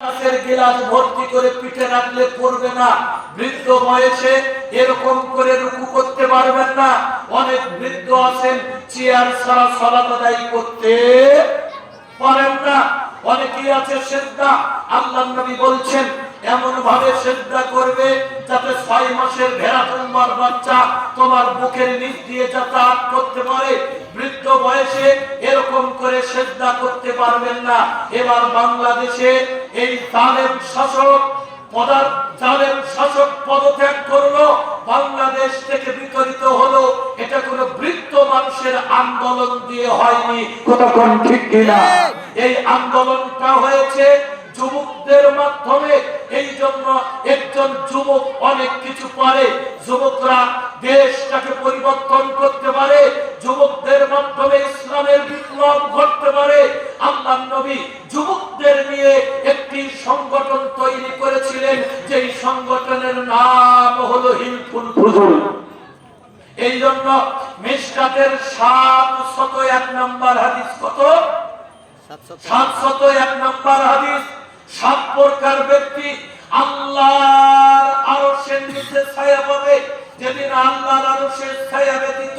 কাঁচের গিলাস ভর্তি করে পিঠে রাখলে পড়বে না। বৃদ্ধ বয়সে এরকম করে রুকু করতে পারবেন না। অনেক বৃদ্ধ আছেন চেয়ার ছাড়া সালাত আদায় করতে পারেন না। অনেকেই আছে সিজদা, আল্লাহর নবী বলছেন এমন ভাবে সিজদা করবে যাতে 6 মাসের ভেড়া তোমার বাচ্চা তোমার বুকের নিচ দিয়ে যাতায়াত করতে পারে। বৃদ্ধ বয়সে এরকম করে সিজদা করতে পারবেন না। এবার বাংলাদেশে এই জালেম শাসক পদত্যাগ করলো, বাংলাদেশ থেকে বিতাড়িত হলো। এটা কোনো বৃদ্ধ মানুষের আন্দোলন দিয়ে হয়নি, কতক্ষণ ঠিক কিনা? এই আন্দোলনটা হয়েছে যুবকদের মাধ্যমে। এই জন্য একজন যুবক অনেক কিছু পারে। যুবকরা দেশটাকে পরিবর্তন করতে পারে। যুবকদের মাধ্যমে ইসলামের বিপ্লব ঘটতে পারে। আল্লাহর নবী যুবকদের নিয়ে একটি সংগঠন তৈরি করেছিলেন, যেই সংগঠনের নাম হলো হিলফুল ফুজুল। এই জন্য মিশকাতের 701 নম্বর হাদিস, কত? 701 নম্বর হাদিস, 7 প্রকার ব্যক্তি আল্লাহর আরশের নিচে ছায়া পাবে, যেদিন আল্লাহর আরশের ছায়া ব্যতীত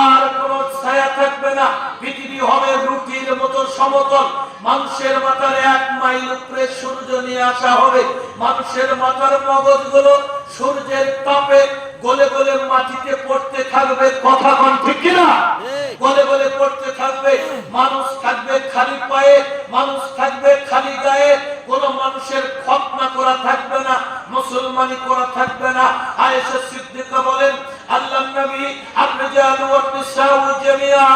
আর কোনো ছায়া থাকবে না। পৃথিবী হবে রুটির মতো সমতল। মানুষের মাথার 1 মাইল উপরে সূর্য নিয়ে আসা হবে। মানুষের মাথার মগজগুলো সূর্যের তাপে গলে গলে মাটিতে পড়তে থাকবে, কথা কোন ঠিক কিনা? গলে গলে পড়তে থাকবে। মানুষ থাকবে খালি পায়ে, মানুষ থাকবে খালি গায়ে। কোন মানুষের খতনা করা থাকবে না, মুসলমানি করা থাকবে না। আয়েশা সিদ্দিকা বলেন, আল্লাহর নবী আপনি জানু ওয়ানিসাউ জামিআ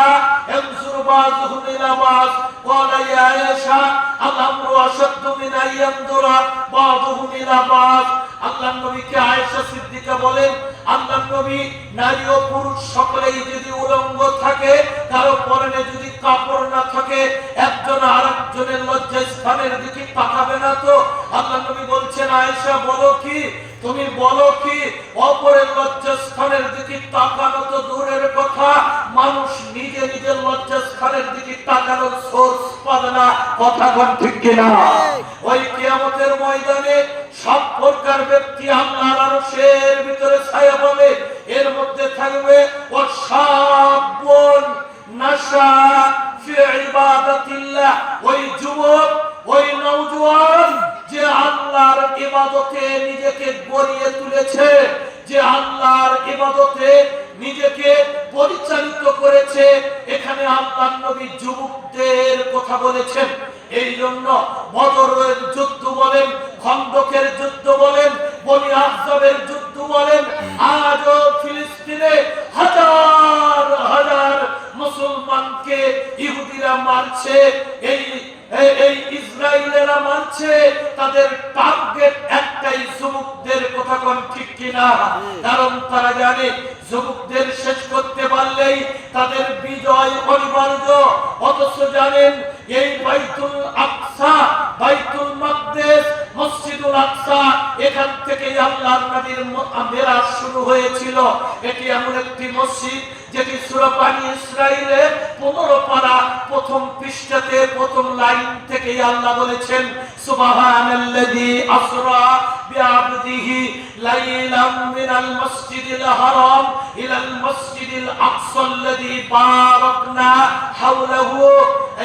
ইয়ানজুরু বাযুহুম ইলা বায ক্বালা ইয়া আয়েশা আল-আমরু আশাদ্দু মিন আইয়ানজুরা বাযুহুম ইলা বায। আল্লাহর নবীকে আয়েশা সিদ্দিকা বলেন, আল্লাহর নবী নারী ও পুরুষ সকলেই যদি উলঙ্গ থাকে, কারো পরনে যদি কাপড় না থাকে, একজন আরেকজনের লজ্জাস্থানের দিকে তাকাবে না তো? আল্লাহর নবী বলছেন, আয়েশা বলো কি, তুমি বলো কি, অপরের লজ্জাস্থানের দিকে তাকানো তো দূরের কথা, মানুষ নিজে নিজের লজ্জাস্থানের দিকে তাকানোর সোর্স পাবে না, কথা কোন ঠিক কিনা? ওই কিয়ামতের ময়দানে 7 প্রকার ব্যক্তি আল্লাহর আরশের ভিতরে ছায়া পাবে। এর মধ্যে থাকবে ওয়াশাবুন নাশা ফি ইবাদাতিল্লাহ, ওই যুবক, ওই নওজোয়ান যে আল্লাহর ইবাদতে নিজেকে গড়িয়ে তুলেছে, যে আল্লাহর ইবাদতে নিজেকে পরিচালিত করেছে। এখানে আল্লাহর নবী যুবকদের কথা বলেছেন। এই জন্য বদরের যুদ্ধ বলেন, খন্দকের যুদ্ধ বলেন, বনি আহজাবের যুদ্ধ বলেন, আজও ফিলিস্তিনে হাজার হাজার মুসলমানকে ইহুদিরা মারছে, এই ইসরায়েলেরা মারছে। তাদের টার্গেট একটাই, যুবকদের, কথা কোন ঠিক কিনা? কারণ তারা জানে যুবকদের শেষ করতে পারলেই তাদের বিজয় অনিবার্য। অথচ জানেন এই বাইতুল আকসা, বাইতুল মাকদেস, মসজিদুল আকসা, এখান থেকে আল্লাহর নবীর মেরাজ শুরু হয়েছিল। এটি এমন একটি মসজিদ যেটি সূরা বানী ইসরাঈলের 15 পারা প্রথম পৃষ্ঠাতে প্রথম লাইন থেকে আল্লাহ বলেছেন, সুবহানাল্লাযী আসরা বিআবদিহি লাইলাম মিনাল মসজিদিল হারাম ইলাল মসজিদিল আকসাল্লাযী বারাকনা হাওলাহু।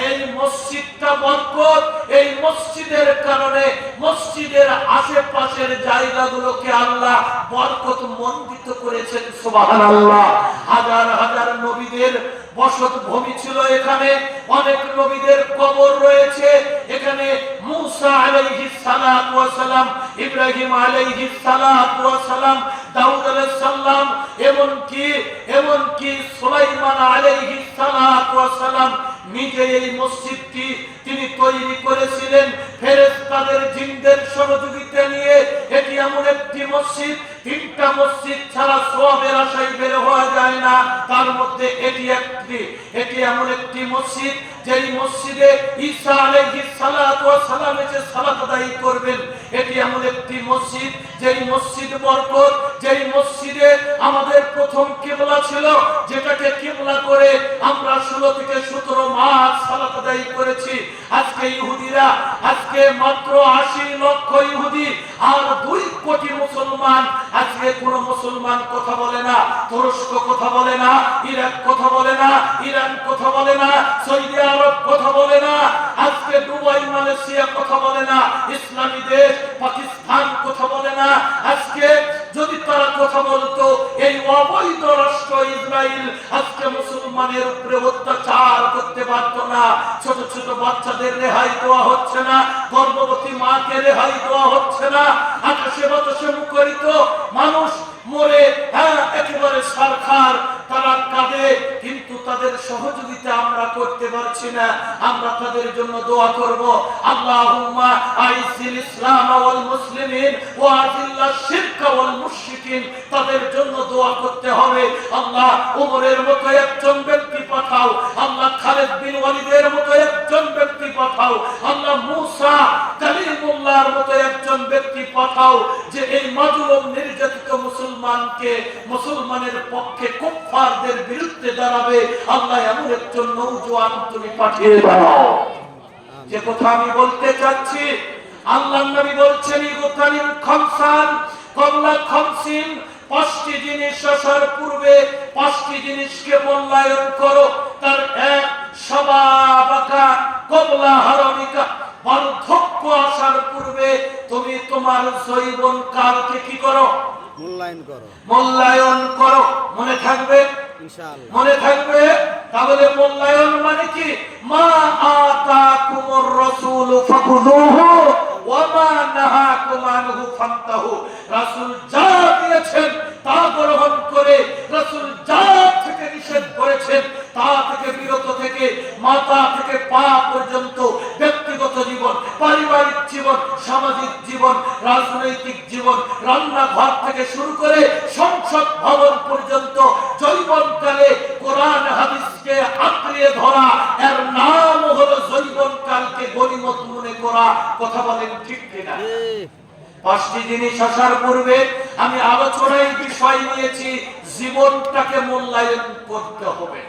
এই মসজিদটা বরকত, এই মসজিদের কারণে মসজিদের আশেপাশের জায়গাগুলোকে আল্লাহ বরকত মণ্ডিত করেছেন, সুবহানাল্লাহ। হাজার হাজার নবীদের বসত ভূমি ছিল এখানে, অনেক নবীদের কবর রয়েছে এখানে। মূসা আলাইহিস সালাতু ওয়াস সালাম, ইব্রাহিম আলাইহিস সালাতু ওয়াস সালাম, দাউদ আলাইহিস সালাম, এমনকি সুলাইমান আলাইহিস সালাতু ওয়াস সালাম নিজে এই মসজিদটি তিনি তৈরি করেছিলেন ফেরেশতাদের জিনদের সহযোগিতা নিয়ে। এটি এমন একটি মসজিদ, 3টা মসজিদ ছাড়া সওয়াবের আশায় বের হওয়া যায় না, তার মধ্যে এটি একটি। এটি এমন একটি মসজিদ যেই মসজিদে ঈসা আলাইহিস সালাতু ওয়াস সালাম এসে সালাত আদায় করবেন। এটি এমন একটি মসজিদ যেই মসজিদ বরকত, যেই মসজিদে আমাদের প্রথম কিবলা ছিল, যেটাকে কিবলা করে আমরা 16 থেকে 17 মাস সালাত আদায় করেছি। আজকে ইহুদিরা আজকে মাত্র 80 লক্ষ ইহুদি আর 2 কোটি মুসলমান। আজকে কোন মুসলমান কথা বলে না, তুরস্ক কথা বলে না, ইরাক কথা বলে না, ইরান কথা বলে না, সৌদি আরব কথা বলে না, আজকে দুবাই মালয়েশিয়া কথা বলে না, ইসলামী দেশ পাকিস্তান কথা বলে না। আজকে যদি তারা কথা বলতো, এই অবৈধ রাষ্ট্র ইসরায়েল আজকে মুসলমানের উপরে অত্যাচার করতে পারত না। ছোট ছোট বাচ্চাদের রেহাই দেওয়া হচ্ছে না, গর্ভবতী মাকে রেহাই দেওয়া হচ্ছে না, আকাশে বাতাসে মুখরিত মানুষ মরে একেবারে সরকার তারা কাঁদে, কিন্তু তাদের সহযোগিতা আমরা করতে পারছি না। আমরা তাদের জন্য দোয়া করব, আল্লাহুম্মা আইজিল ইসলাম ওয়াল মুসলিমিন ওয়া আযিল্লাশ শিরকা ওয়াল মুশরিকিন। তাদের জন্য দোয়া করতে হবে। আল্লাহ ওমরের মতো একজন ব্যক্তি পাঠাও, আল্লাহ খালিদ বিন ওয়ালিদের মতো একজন ব্যক্তি পাঠাও, আল্লাহ মুসা কালিমুল্লাহর মতো একজন ব্যক্তি পাঠাও, যে এই মাজলুম নির্যাতিত মুসলমানকে মুসলমানের পক্ষে কুফফারদের বিরুদ্ধে দাঁড়াবে। আল্লাহ এমন একজন নওজোয়ান তুমি পাঠিয়ে দাও। যে কথা আমি বলতে চাচ্ছি, আল্লাহর নবী বলছেন ইগতানিম খামসান ক্বাবলা খামসিন, 5টি জিনিস আসার পূর্বে 5টি জিনিসকে মূল্যায়ন করো। তার এক শাবাবাকা ক্বাবলা হারামিকা, বার্ধক্য আসার পূর্বে তুমি তোমার যৌবন কালকে কি করো? মূল্যায়ন করো। মনে থাকবে ইনশাআল্লাহ, মনে থাকবে। তাহলে মূল্যায়ন মানে কি? মা আতাকুমুর রাসূল ফাখুযুহু ওয়া মা নাহাকুম আনহু ফান্তাহু। রাসূল যা দিয়েছেন তা গ্রহণ করে, রাসূল যা থেকে নিষেধ করেছেন তা থেকে বিরত থেকে, মাথা থেকে পা পর্যন্ত ব্যক্তিগত জীবন, পারিবারিক জীবন, সামাজিক জীবন, রাজনৈতিক জীবন, রান্নাঘর থেকে শুরু করে সংসদ ভবন পর্যন্ত যৌবনকালে কোরআন হাদিসকে আঁকড়িয়ে ধরা, এর নাম হলো যৌবনকালকে গনিমত মনে করা। কথা বলেন ঠিক কিনা? 5টি জিনিস আসার পূর্বে আমি আলোচনায় বিষয় নিয়েছি জীবনটাকে মূল্যায়ন করতে হবে।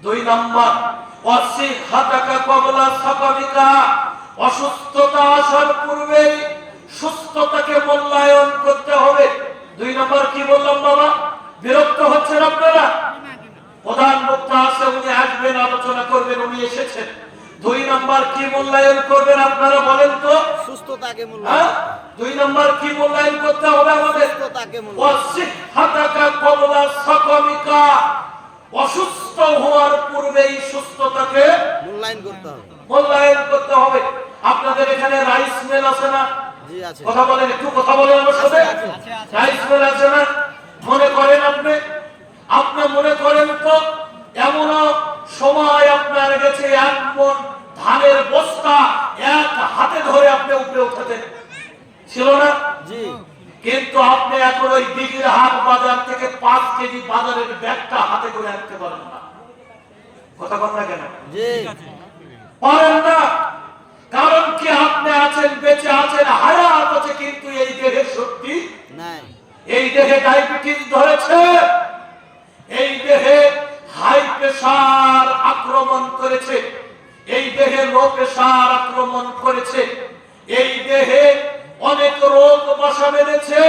2 নম্বর ওয়াসিহাতাকা ক্বাবলা সাকামিকা, অসুস্থতা আসার পূর্বে সুস্থতাকে মূল্যায়ন করতে হবে। 2 নম্বর কি বললাম বাবা? বিরক্ত হচ্ছেন আপনারা? প্রধান বক্তা আছে, উনি আসবেন, আলোচনা করবেন, উনি এসেছেন। 2 নম্বর কি মূল্যায়ন করবেন আপনারা বলেন তো? সুস্থতাকে মূল্যায়ন। 2 নম্বর কি মূল্যায়ন করতে হবে আমাদের? সুস্থতাকে মূল্যায়ন। ওয়াসিহাতাকা ক্বাবলা সাকামিকা, অসুস্থ হওয়ার পূর্বেই সুস্থতাকে মূল্যায়ন করতে হবে, মূল্যায়ন করতে হবে। আপনাদের এখানে রাইস মিল আছে না? জি আছে। কথা বলেন, একটু কথা বলেন আমার সাথে। রাইস মিল আছে না? মনে করেন আপনি মনে করেন তো এমন সময় আপনার গেছে 1 মণ ধানের বস্তা এক হাতে ধরে আপনি উপরে উঠাতেন, ছিল না? জি। কিন্তু আপনি এখন ওই দিঘির হাট বাজার থেকে 5 কেজি বাজারের ব্যাগটা হাতে করে আনতে পারেন না। কথা বল না কেন? জি পারেন না। কারণ কি? আপনি আছেন, বেঁচে আছেন, হায়াত আছে, কিন্তু এই দেহে শক্তি নাই। এই দেহে ডায়াবেটিস ধরেছে, এই দেহে হাই প্রেসার আক্রমণ করেছে, এই দেহে লো প্রেসার আক্রমণ করেছে, এই দেহে অনেক রোগ বাসা বেঁধেছে।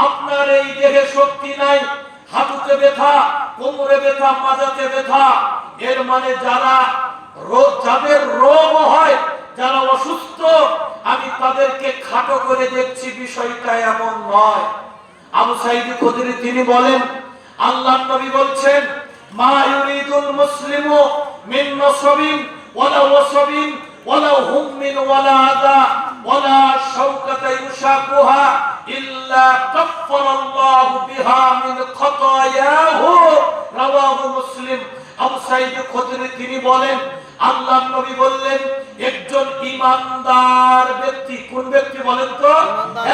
আপনার এই দেহে শক্তি নাই, হাঁটুতে ব্যথা, কোমরে ব্যথা, মাজাতে ব্যথা। এর মানে যাদের রোগ হয়, যারা অসুস্থ, আমি তাদেরকে খাটো করে দেখছি, বিষয়টা এমন নয়। আবু সাঈদ খুদরি তিনি বলেন, আল্লাহর নবী বলছেন, মা ইউরিদুল মুসলিমু মিন নাসবিন ওয়ালা ওয়াসবিন ওয়ালা হুম্মিন ওয়ালা আযা ওয়ালা শাওকাতা ইউশাকুহা ইল্লা কাফফারাল্লাহু বিহা মিন খাতায়াহু। রাওয়াহু মুসলিম। আবু সাঈদ খুদরি তিনি বলেন, আল্লাহর নবী বললেন, একজন ঈমানদার ব্যক্তি, কোন ব্যক্তি বলেন তো?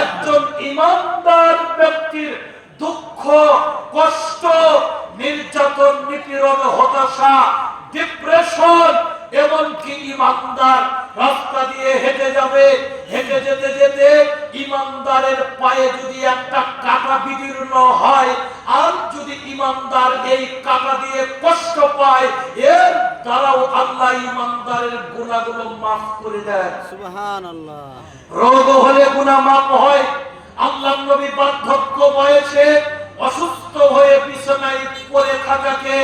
একজন ঈমানদার ব্যক্তির দুঃখ, কষ্ট, নির্যাতন, নিপীড়ন, হতাশা, ডিপ্রেশন, এমনকি ঈমানদার রাস্তা দিয়ে হেঁটে যাবে, হেঁটে যেতে যেতে ঈমানদারের পায়ে যদি একটা কাঁটা বিদীর্ণ হয়, আর যদি ঈমানদার এই কাঁটা দিয়ে কষ্ট পায়, এর দ্বারাও আল্লাহ ইমানদারের গুনাহগুলো মাফ করে দেন। সুবহানাল্লাহ। রোগ হলে গুনাহ মাফ হয়। আল্লাহর নবী বার্ধক্য বয়সে অসুস্থ হয়ে বিছানায় পড়ে থাকাকে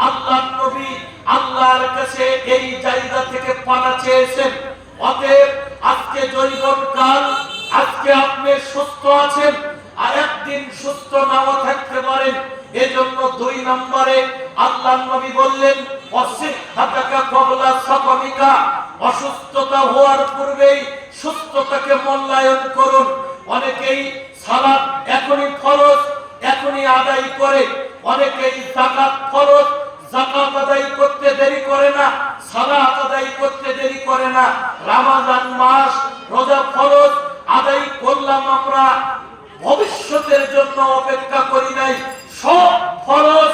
আল্লাহর নবী আল্লাহর কাছে এই জায়গা থেকে পানা চেয়েছেন। অতএব আজকে জৈবনকাল, আজকে আপনি সুস্থ আছেন, আর একদিন সুস্থ নাও থাকতে পারেন। এজন্য 2 নম্বরে আল্লাহর নবী বললেন অসিহহাতাকা ক্বাবলা সাকামিকা, অসুস্থতা হওয়ার পূর্বেই সুস্থতাকে মূল্যায়ন করুন। অনেকেই সালাত এখনই ফরজ, এখনই আদায় করে, অনেকেই যাকাত ফরজ, যাকাত আদায় করতে দেরি করে না, সালাত আদায় করতে দেরি করে না। রমজান মাস, রোজা ফরজ আদায় করলাম আমরা, ভবিষ্যতের জন্য অপেক্ষা করি নাই, সব ফরজ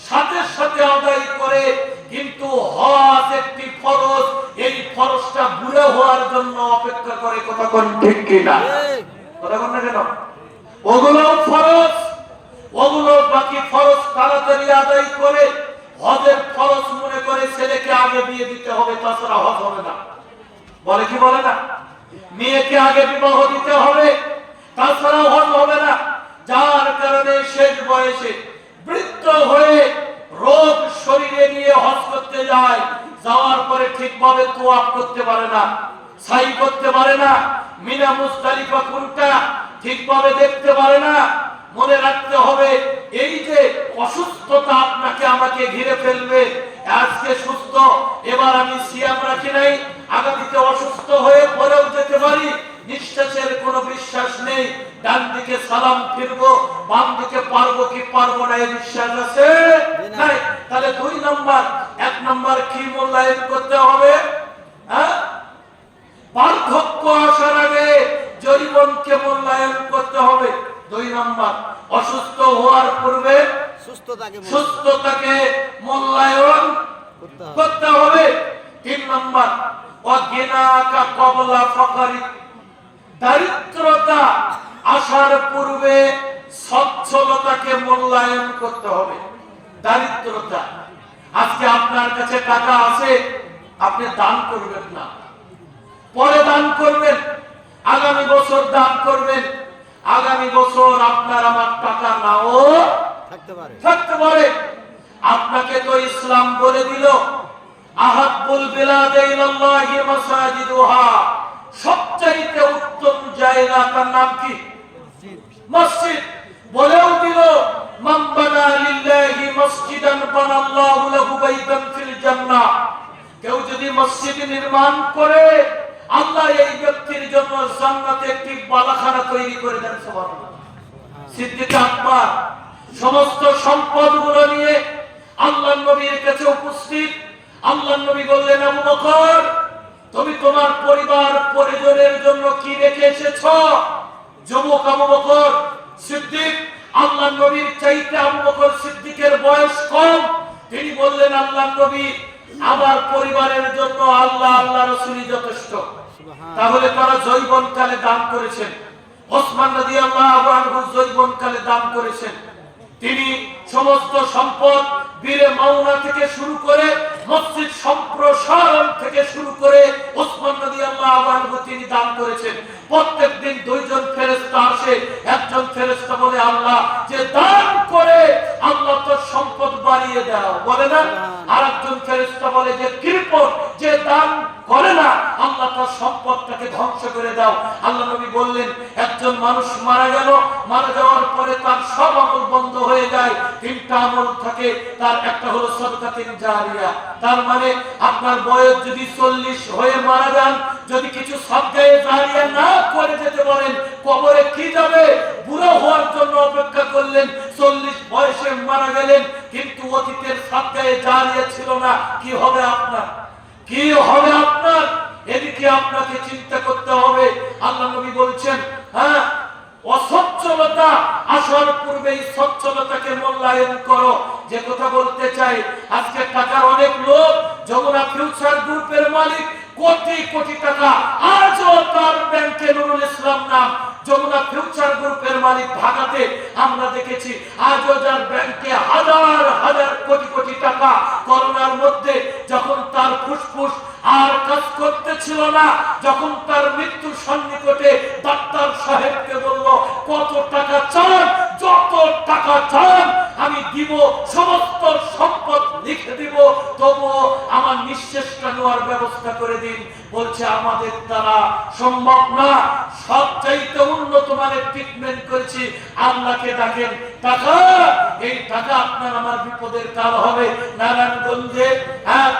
সাথে সাথে আদায় করে। কিন্তু হজ একটি ফরজ, এই ফরজটা বুড়ো হওয়ার জন্য অপেক্ষা করে। কথা কোন ঠিক কিনা? কথা কোন না কেন? ওগুলো ফরজ, ওগুলো বাকি ফরজ তাড়াতাড়ি আদায় করে হজের ফরজ মনে করে ছেলেকে আগে বিয়ে দিতে হবে, তাছাড়া হজ হবে না। বলে কি বলে না? মেয়েকে আগে বিবাহ দিতে হবে, তাছাড়া হজ হবে না। যার কারণে শেষ বয়সে বৃদ্ধ হয়ে রোগ শরীরে নিয়ে হজ করতে যায়, যাওয়ার পরে ঠিকভাবে তোয়াফ করতে পারে না, সাই করতে পারে না, মিনা মুজদালিফা কোনটা ঠিকভাবে দেখতে পারে না। মনে রাখতে হবে, এই যে অসুস্থতা আপনাকে আমাকে ঘিরে ফেলবে। আজকে সুস্থ, এবার আমি সিয়াম রাখি নাই, আগামীতে অসুস্থ হয়ে পরেও যেতে পারি, নিঃশ্বাসের কোনো বিশ্বাস নেই। ডান দিকে সালাম ফিরবো, বাম দিকে পারবো কি পারবো না, এই বিশ্বাস আছে নাই। তাহলে 2 নম্বর, 1 নম্বর কি মূল্যায়ন করতে হবে? হ্যাঁ, বার্ধক্য আসার আগে জীবনকে মূল্যায়ন করতে হবে। 2 নম্বর, অসুস্থ হওয়ার পূর্বে সুস্থতাকে মূল্যায়ন করতে হবে। 3 নম্বর, অগিনাকা ক্বাবলা ফাকারি, দারিদ্রতা আসার পূর্বে সচ্ছলতাকে মূল্যায়ন করতে হবে। দারিদ্রতা, আজকে আপনার কাছে টাকা আছে, আপনি দান করবেন না, পরে দান করবেন, আগামী বছর দান করবেন। আগামী বছর আপনার আমার টাকা নাও থাকতে পারে। আপনাকে তো ইসলাম বলে দিল আহাব্বুল বিলাদে ইলাল্লাহি মাসাজিদুহা, সবচাইতে উত্তম জায়গা তার নাম কি? মসজিদ। বলেও দিল মান বানা লিল্লাহি মসজিদান বানাল্লাহু লাহু বাইতান ফিল জান্নাহ, কেউ যদি মসজিদ নির্মাণ করে আল্লাহ এই ব্যক্তির জন্য জান্নাতে একটি বালাখানা তৈরি করে দেন। সুবহানাল্লাহ। সিদ্দিক আকবর সমস্ত সম্পদগুলো নিয়ে আল্লাহর নবীর কাছে উপস্থিত। আল্লাহর নবী বললেন, আবু বকর, তুমি তোমার পরিবার পরিজনের জন্য কি রেখে এসেছো? যুবক আবু বকর সিদ্দিক, আল্লাহর নবীর চাইতে আবু বকর সিদ্দিকের বয়স কম। তিনি বললেন, আল্লাহর নবী, আমার পরিবারের জন্য আল্লাহ আল্লাহ রাসূলই যথেষ্ট। তাহলে তারা জৈবনকালে দান করেছেন। ওসমান রাদিয়াল্লাহু আনহু জৈবনকালে দান করেছেন। তিনি সমস্ত সম্পদ বীরে মাওনা থেকে শুরু করে মসজিদ সম্প্রসারণ থেকে শুরু করে ওসমান রাদিয়াল্লাহু আনহু তিনি দান করেছেন। প্রত্যেক দিন 2 জন ফেরেশতা আসে। একজন ফেরেশতা বলে, আল্লাহ, যে দান করে আল্লাহ তার সম্পদ বাড়িয়ে দাও, বলে না? আর একজন ফেরেশতা বলে, যে কৃপণ, যে দান করে না, আল্লাহ তার সম্পদটাকে ধ্বংস করে দাও। আল্লাহ নবী বললেন, একজন মানুষ মারা গেল, মারা যাওয়ার পরে তার সব আমল বন্ধ হয়ে যায়, 3টা আমল থাকে। তার একটা হলো সাদকাতুন জারিয়া। তার মানে আপনার বয়স যদি 40 হয়ে মারা যান, যদি কিছু সাদকায়ে জারিয়া না করে যেতে পারেন, কবরে কি যাবে? বুড়ো হওয়ার জন্য অপেক্ষা করলেন, 40 বয়সে মারা গেলেন, কিন্তু অতীতের সাদকায়ে জারিয়া ছিল না, কি হবে আপনার? কি হবে আপনার? এদিকে আপনাকে চিন্তা করতে হবে। আল্লাহ নবী বলছেন, হ্যাঁ, অসচ্ছলতা আসার পূর্বেই সচ্ছলতাকে মূল্যায়ন করো। যে কথা বলতে চাই, আজকে টাকার অনেক লোক, যমুনা ফিউচার গ্রুপের মালিক, কোটি কোটি টাকা, আজও তার ব্যাংকে নুরুল ইসলাম নাম। যমুনা ফিউচার গ্রুপের মালিক ঢাকাতে আমরা দেখেছি, আজও যার ব্যাংকে হাজার হাজার কোটি কোটি টাকা। করোনার মধ্যে যখন তার ফুসফুস আর কাজ করতেছিল না, যখন তার মৃত্যুর সন্নিকটে ডাক্তার সাহেবকে বলল, কত টাকা চান? যত টাকা চান আমি দিব, সমস্ত সম্পদ লিখে দিব, তবুও আমার নিঃশ্বাসটা নেওয়ার ব্যবস্থা করে দিন। বলছে আমাদের দ্বারা সম্ভব না, সবচাইতে উন্নত মানের ট্রিটমেন্ট করেছি, আল্লাহকে ডাকেন। টাকা, এই টাকা আপনার আমার বিপদের কাল হবে। নারায়ণগঞ্জে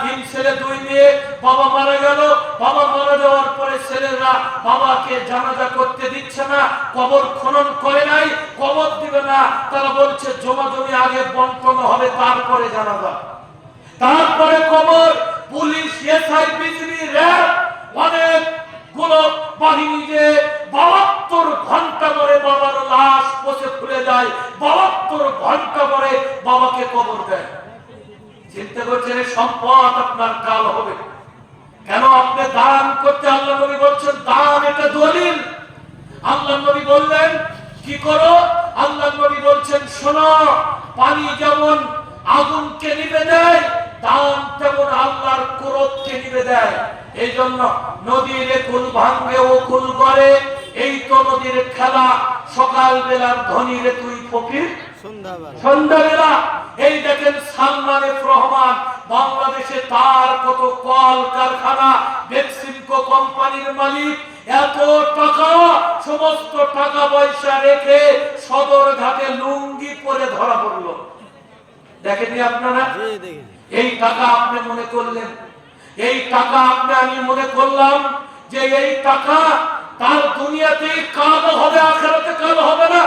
3 ছেলে 2 মেয়ে, বাবা মারা গেল। বাবা মারা যাওয়ার পরে ছেলেরা বাবাকে জানাজা করতে দিচ্ছে না, কবর খনন করে নাই, কবর দিবে না। তারা বলছে জমা জমি আগে বন্টন হবে, তারপরে জানাজা, তারপরে কবর। পুলিশ, এসআই, বিজিবি, র্যাব অনেক গুলো বাহিনী যে 72 ঘন্টা ধরে বাবার লাশ পচে ফুলে যায়, 72 ঘন্টা ধরে বাবাকে কবর দেয়। চিন্তা করছেন এই সম্পদ আপনার কাল হবে। কেন আপনি দান করতে? আল্লাহ নবী বলছেন দান এটা দলিল। আল্লাহ নবী বললেন কি করো? আল্লাহ নবী বলছেন শোনো, পানি যেমন আগুনকে নিভে দেয়, দান তেমন আল্লাহর ক্রোধকে নিভে দেয়। এই জন্য নদীর কুল ভাঙ্গে ও কুল করে, এই তো নদীর খেলা। সকাল বেলার ধনীর তুই ফকির সন্ধ্যাবেলা। এই দেখেন সালমান এফ রহমান, বাংলাদেশে তার কত কল কারখানা, বেক্সিমকো কোম্পানির মালিক, এত টাকা, সমস্ত টাকা পয়সা রেখে সদরঘাটে লুঙ্গি পরে ধরা পড়লো। দেখেননি আপনারা? এই টাকা আপনি মনে করলেন, এই টাকা আপনি আমি মনে করলাম যে এই টাকা তার দুনিয়াতে কাল হবে, আখিরাতে কাল হবে না।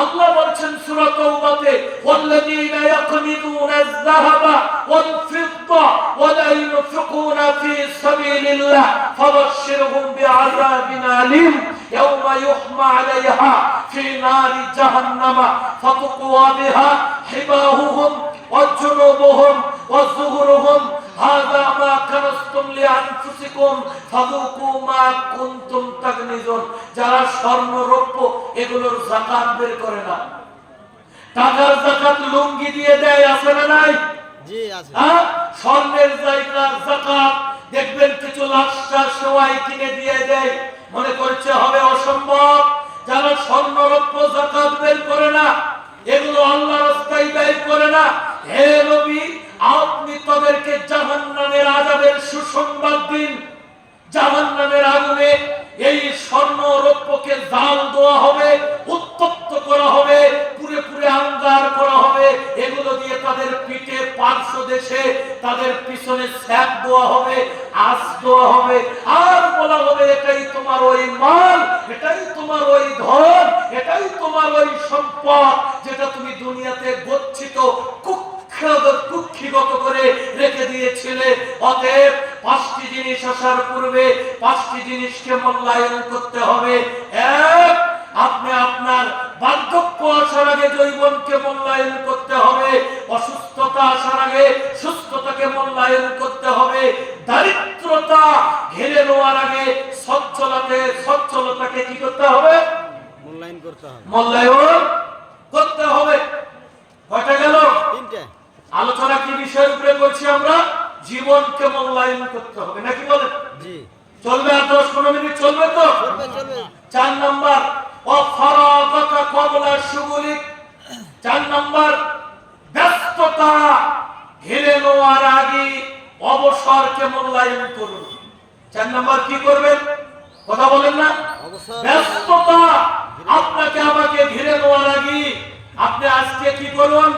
আল্লাহ বলছেন সূরা তাওবাতে, ওয়াল্লাযীনা ইয়াকনিদুনা আয-যাহাবা ওয়াল-ফিদ্দা ওয়া লা ইউনফিকুনা ফী সাবিলিল্লাহ ফাবাশশিরহুম বিআযাবিন আলীম ইয়াওমা ইউহমা আলাইহা ফী নারি জাহান্নামা ফাতুকওয়া বিহা হিবাহুহুম ওয়া জুনুবুহুম ওয়া যুহুরুহুম হাযা মা কানাসতুম লিআনফুসিকুম ফাযুকু মা কুনতুম তাকনিজুন। যারা স্বর্ণ রৌপ্য এগুলোর যাকাত বের করে না, টাকার যাকাত লুঙ্গি দিয়ে দেয়, আছে না নাই? জি আছে। স্বর্ণের জায়গার যাকাত দেখবেন কিছু লাশটা সবাই কিনে দিয়ে দেয়, মনে করছে হবে অসম্ভব। যারা স্বর্ণ রৌপ্য যাকাত বের করে না, এগুলো আল্লাহর রাস্তায় ব্যয় করে না, হে নবী আপনি তাদেরকে জাহান্নামের আযাবের সুসংবাদ দিন। জাহান্নামের আগুনে এই স্বর্ণ রৌপ্যকে জাল দেওয়া হবে, উত্তপ্ত করা হবে, পুরে পুরে আঙ্গার করা হবে। এগুলো দিয়ে তাদের পিঠে, পার্শ্ব দেশে তাদের পিছনে স্যাপ দেওয়া হবে, আঁচ দেওয়া হবে, আর বলা হবে এটাই তোমার ওই মাল, এটাই তোমার ওই ধন, এটাই তোমার ওই সম্পদ যেটা তুমি দুনিয়াতে গচ্ছিত কুক্ষিগত করে রেখে দিয়েছিলে। অতএব 5টি জিনিস আসার পূর্বে 5টি জিনিসকে মূল্যায়ন করতে হবে। এক, আপনি আপনার বার্ধক্য আসার আগে যৌবনকে মূল্যায়ন করতে হবে, অসুস্থতা আসার আগে সুস্থতাকে মূল্যায়ন করতে হবে, দারিদ্রতা ঘিরে নেওয়ার আগে সচ্ছলতাকে কি করতে হবে? মূল্যায়ন করতে হবে, মূল্যায়ন করতে হবে। কয়টা গেল? 3টে। আলোচনা কি বিষয়ের উপরে করছি আমরা? জীবনকে মূল্যায়ন করতে হবে, নাকি বলেন? জি। চলবে আর 10-15 মিনিট চলবে তো? চলবে। 4 নাম্বার অফারাগাকা ক্বাবলা শুগুলিক। 4 নাম্বার ব্যস্ততা ঘিরে নেওয়ার আগে অবসরকে মূল্যায়ন করুন। 4 নাম্বার কি করবেন? কথা বলেন না? ব্যস্ততা আপনাকে আমাকে ঘিরে নেওয়ার আগে আপনি আজকে কি করুন?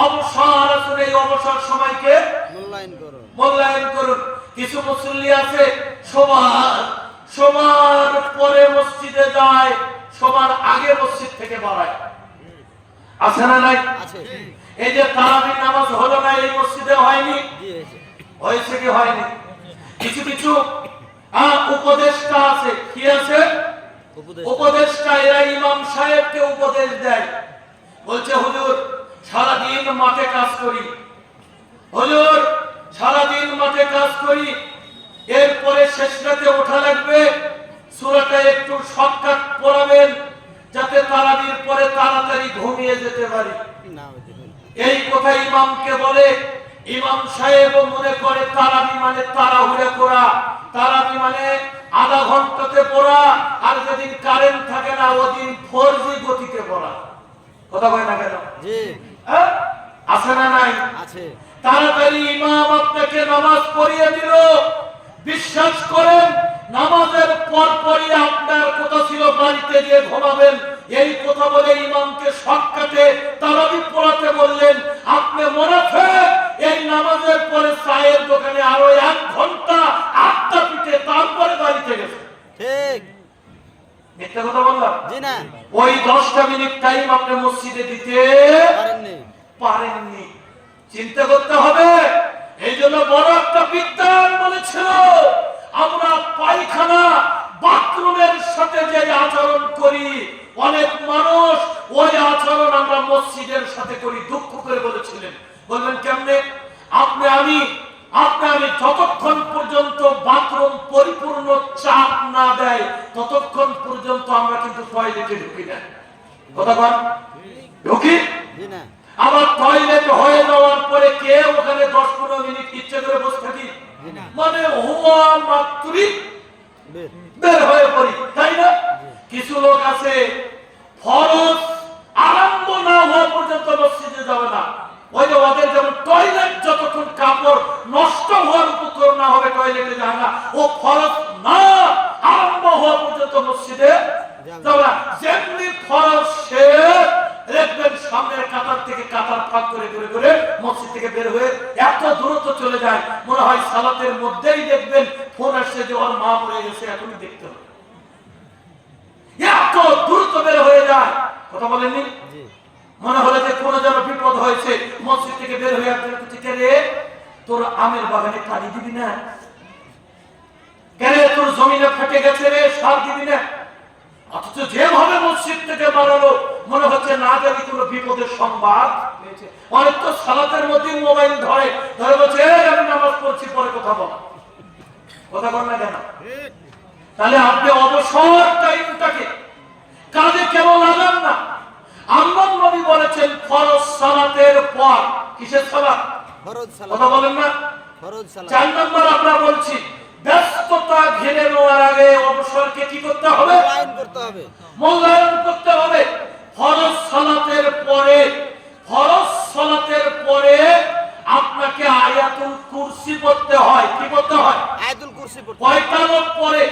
অবসর আসুন, এই অবসর সময়কে মূল্যায়ন করুন। কিছু মুসল্লি আছে সবার পরে মসজিদে যায়, সবার আগে মসজিদ থেকে বাড়ায়, আছে না নাই? এই যে তারাবির নামাজ হলো না, এই মসজিদে হয়নি, হয়েছে কি হয়নি? কিছু কিছু উপদেষ্টা আছে, কি আছে? উপদেষ্টা, এরা ইমাম সাহেবকে উপদেশ দেয়, বলছে হুজুর সারাদিন মাঠে কাজ করি, হুজুর সারাদিন মাঠে কাজ করি, এরপরে শেষ রাতে ওঠা লাগবে, সূরাটা একটু শর্টকাট পড়াবেন যাতে তারাবির পরে তাড়াতাড়ি ঘুমিয়ে যেতে পারি। এই কথা ইমামকে বলে, ইমাম সাহেব মনে করে তারাবি মানে তাড়াহুড়া করা, তারাবি মানে আধা ঘন্টাতে পড়া, আর যেদিন কারেন্ট থাকে না ওদিন 4G গতিতে পড়া। কথা কয় না কেন? জি আছে না নাই? আছে। তাড়াতাড়ি ইমাম আপনাকে নামাজ পড়িয়ে দিল, বিশ্বাস করেন নামাজের পরপরই আপনার কথা ছিল বাড়িতে গিয়ে ঘুমাবেন, এই কথা বলে ইমামকে শর্টকাটে তারাবি পড়াতে বললেন। আপনি মুনাফিক, এই নামাজের পরে চায়ের দোকানে আরো 1 ঘন্টা আড্ডা পিটে তারপরে বাড়িতে গেছেন। ঠিক মিথ্যা কথা বললাম? জি না, ওই 10টা মিনিট টাইম আপনি মসজিদে দিতে পারেননি। পারেননি। চিন্তা করতে হবে। এই জন্য বড় একটা বিদ্যান বলেছিল, আমরা পায়খানা বাথরুমের সাথে যে আচরণ করি, অনেক মানুষ ওই আচরণ আমরা মসজিদের সাথে করি। দুঃখ করে বলেছিলেন। বলবেন কেমনে? আপনি আমি যতক্ষণ পর্যন্ত বাথরুম পরিপূর্ণ চাপ না দেয় ততক্ষণ পর্যন্ত আমরা কিন্তু টয়লেটে ঢুকি না। কথা বল, ঢুকি জি না, আবার টয়লেট হয়ে যাওয়ার পরে কে ওখানে 10-15 মিনিট ইচ্ছে করে বসে থাকি, মানে হওয়া মাত্রই বের হয়ে পড়ি, তাই না? কিছু লোক আছে ফরজ আরম্ভ না হওয়া পর্যন্ত মসজিদে যাবে না। ওই যে ওদের যেমন টয়লেট যতক্ষণ কাপড় নষ্ট হওয়ার উপক্রম না হবে টয়লেটে যায় না, ও ফরজ না আরম্ভ হওয়া পর্যন্ত মসজিদে যাবে না। যেমনি ফরজ শেষ দেখবেন সামনের কাতার থেকে কাতার ফাঁক করে করে করে মসজিদ থেকে বের হয়ে এত দূরত্ব চলে যায়, মনে হয় সালাতের মধ্যেই দেখবেন ফোন আসছে যে ওর মা মরে গেছে, এখনই দেখতে হবে, এত দ্রুত বের হয়ে যায়। কথা বলেননি? মনে হলো যে কোনো যেন বিপদ হয়েছে, মসজিদ থেকে বের হয়ে আপনার কাছে, কে রে তোর আমের বাগানে পানি দিবি না? কে রে তোর জমিনে ফেটে গেছে রে, সার দিবি না? অথচ যেভাবে মসজিদ থেকে বাড়ালো মনে হচ্ছে না জানি কোনো বিপদের সংবাদ পেয়েছে। অনেক তো সালাতের মধ্যে মোবাইল ধরে ধরে বলছে আমি নামাজ পড়ছি, পরে কথা বল। কথা বল না কেন? তাহলে আপনি অবসর টাইমটাকে কাজে কেন লাগান না? আল্লাহ নবী বলেছেন ফরজ সালাতের পর, কিসের সালাত? ফরজ সালাত। কথা বলেন না? ফরজ সালাত। 4 নম্বর আমরা বলছি ব্যস্ততা ঘিরে নেওয়ার আগে অবসরকে কি করতে হবে? মূল্যায়ন করতে হবে, মূল্যায়ন করতে হবে। ফরজ সালাতের পরে, ফরজ সালাতের পরে আপনাকে আয়াতুল কুরসি পড়তে হয়। কি পড়তে হয়? আয়াতুল কুরসি পড়তে। কয়টা লোক পড়ে?